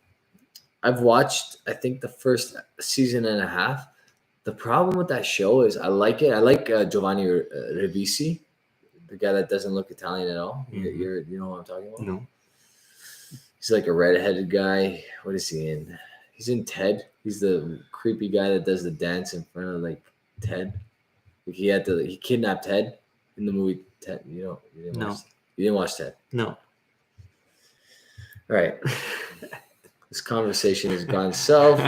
I've watched, I think, the first season and a half. The problem with that show is I like it. I like Giovanni Ribisi, the guy that doesn't look Italian at all. Mhm. You know what I'm talking about? No. He's like a redheaded guy. What is he in? He's in Ted. He's the creepy guy that does the dance in front of like Ted. Like he kidnapped Ted in the movie Ted. You didn't watch Ted. No. All right. This conversation has gone south.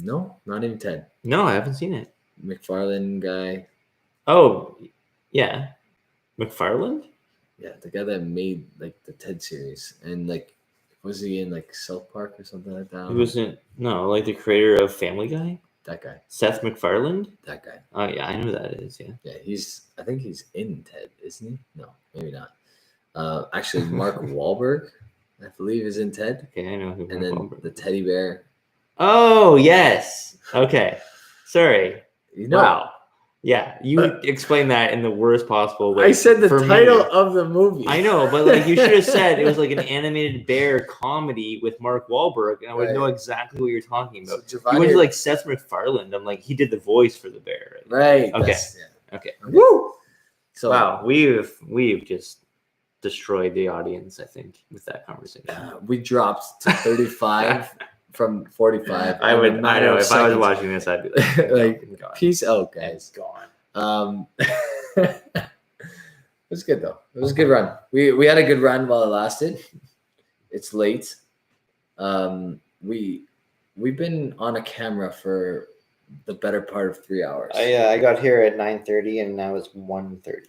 No, not even Ted. No, I haven't seen it. McFarlane guy. Oh, yeah. McFarland? Yeah, the guy that made like the Ted series. And like was he in like South Park or something like that? He wasn't, no, like the creator of Family Guy? That guy. Seth MacFarlane? That guy. Oh, yeah, I know who that is, yeah. Yeah, I think he's in Ted, isn't he? No, maybe not. Actually, Mark Wahlberg, I believe, is in Ted. Okay, I know who And then Wahlberg. the teddy bear. Oh, yes. Okay. Sorry. You know, Wow. Yeah, you explained that in the worst possible way. I said the for title me. of the movie. I know, but like you should have said it was like an animated bear comedy with Mark Wahlberg, and I would know exactly what you're talking about. So You went to like Seth MacFarlane. I'm like, he did the voice for the bear. Right. Okay. Yeah. Okay. Woo! So Wow, we've just destroyed the audience, I think, with that conversation. we dropped to 35 from 45. I in a matter know of if I was seconds. watching this, I'd be like, Like, God. peace out, guys. Gone. It was good though. It was a good run. We had a good run while it lasted. It's late. We've been on a camera for the better part of 3 hours. I got here at 9:30 and now it's 1:30.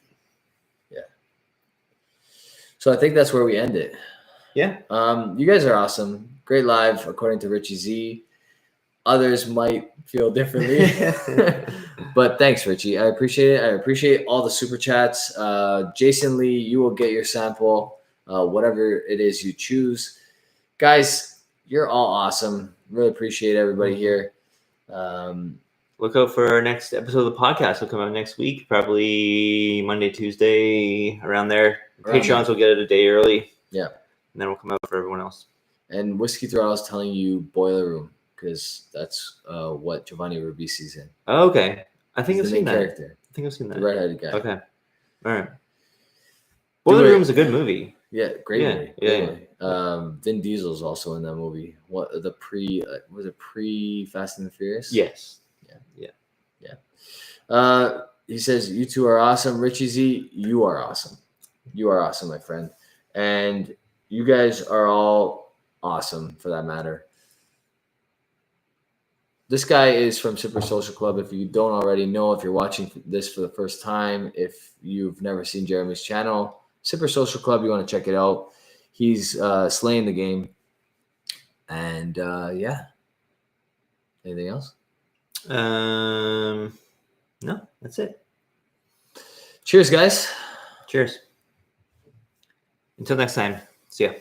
So I think that's where we end it. Yeah. You guys are awesome. Great live, according to Richie Z. Others might feel differently. But thanks, Richie. I appreciate it. I appreciate all the super chats. Jason Lee, you will get your sample, whatever it is you choose. Guys, you're all awesome. Really appreciate everybody here. Look out for our next episode of the podcast. Will come out next week, probably Monday, Tuesday, around there. Patreons will get it a day early. Yeah. And then we'll come out for everyone else. And Whiskey Throttle is telling you Boiler Room because that's what Giovanni Ribisi's in. Oh, okay. I think He's I've the seen main that. character, I think I've seen that. the redheaded guy. Okay. All right. Boiler it. Room's a good movie. Yeah, great Yeah, movie. yeah, Great movie. Vin Diesel's also in that movie. What was it pre Fast and the Furious? Yes. He says, you two are awesome. Richie Z, you are awesome. You are awesome, my friend. And you guys are all awesome for that matter. This guy is from Super Social Club. If you don't already know, if you're watching this for the first time, if you've never seen Jeremy's channel, Super Social Club, you want to check it out. He's slaying the game. And yeah. Anything else? No, that's it. Cheers, guys. Cheers. Until next time. See ya.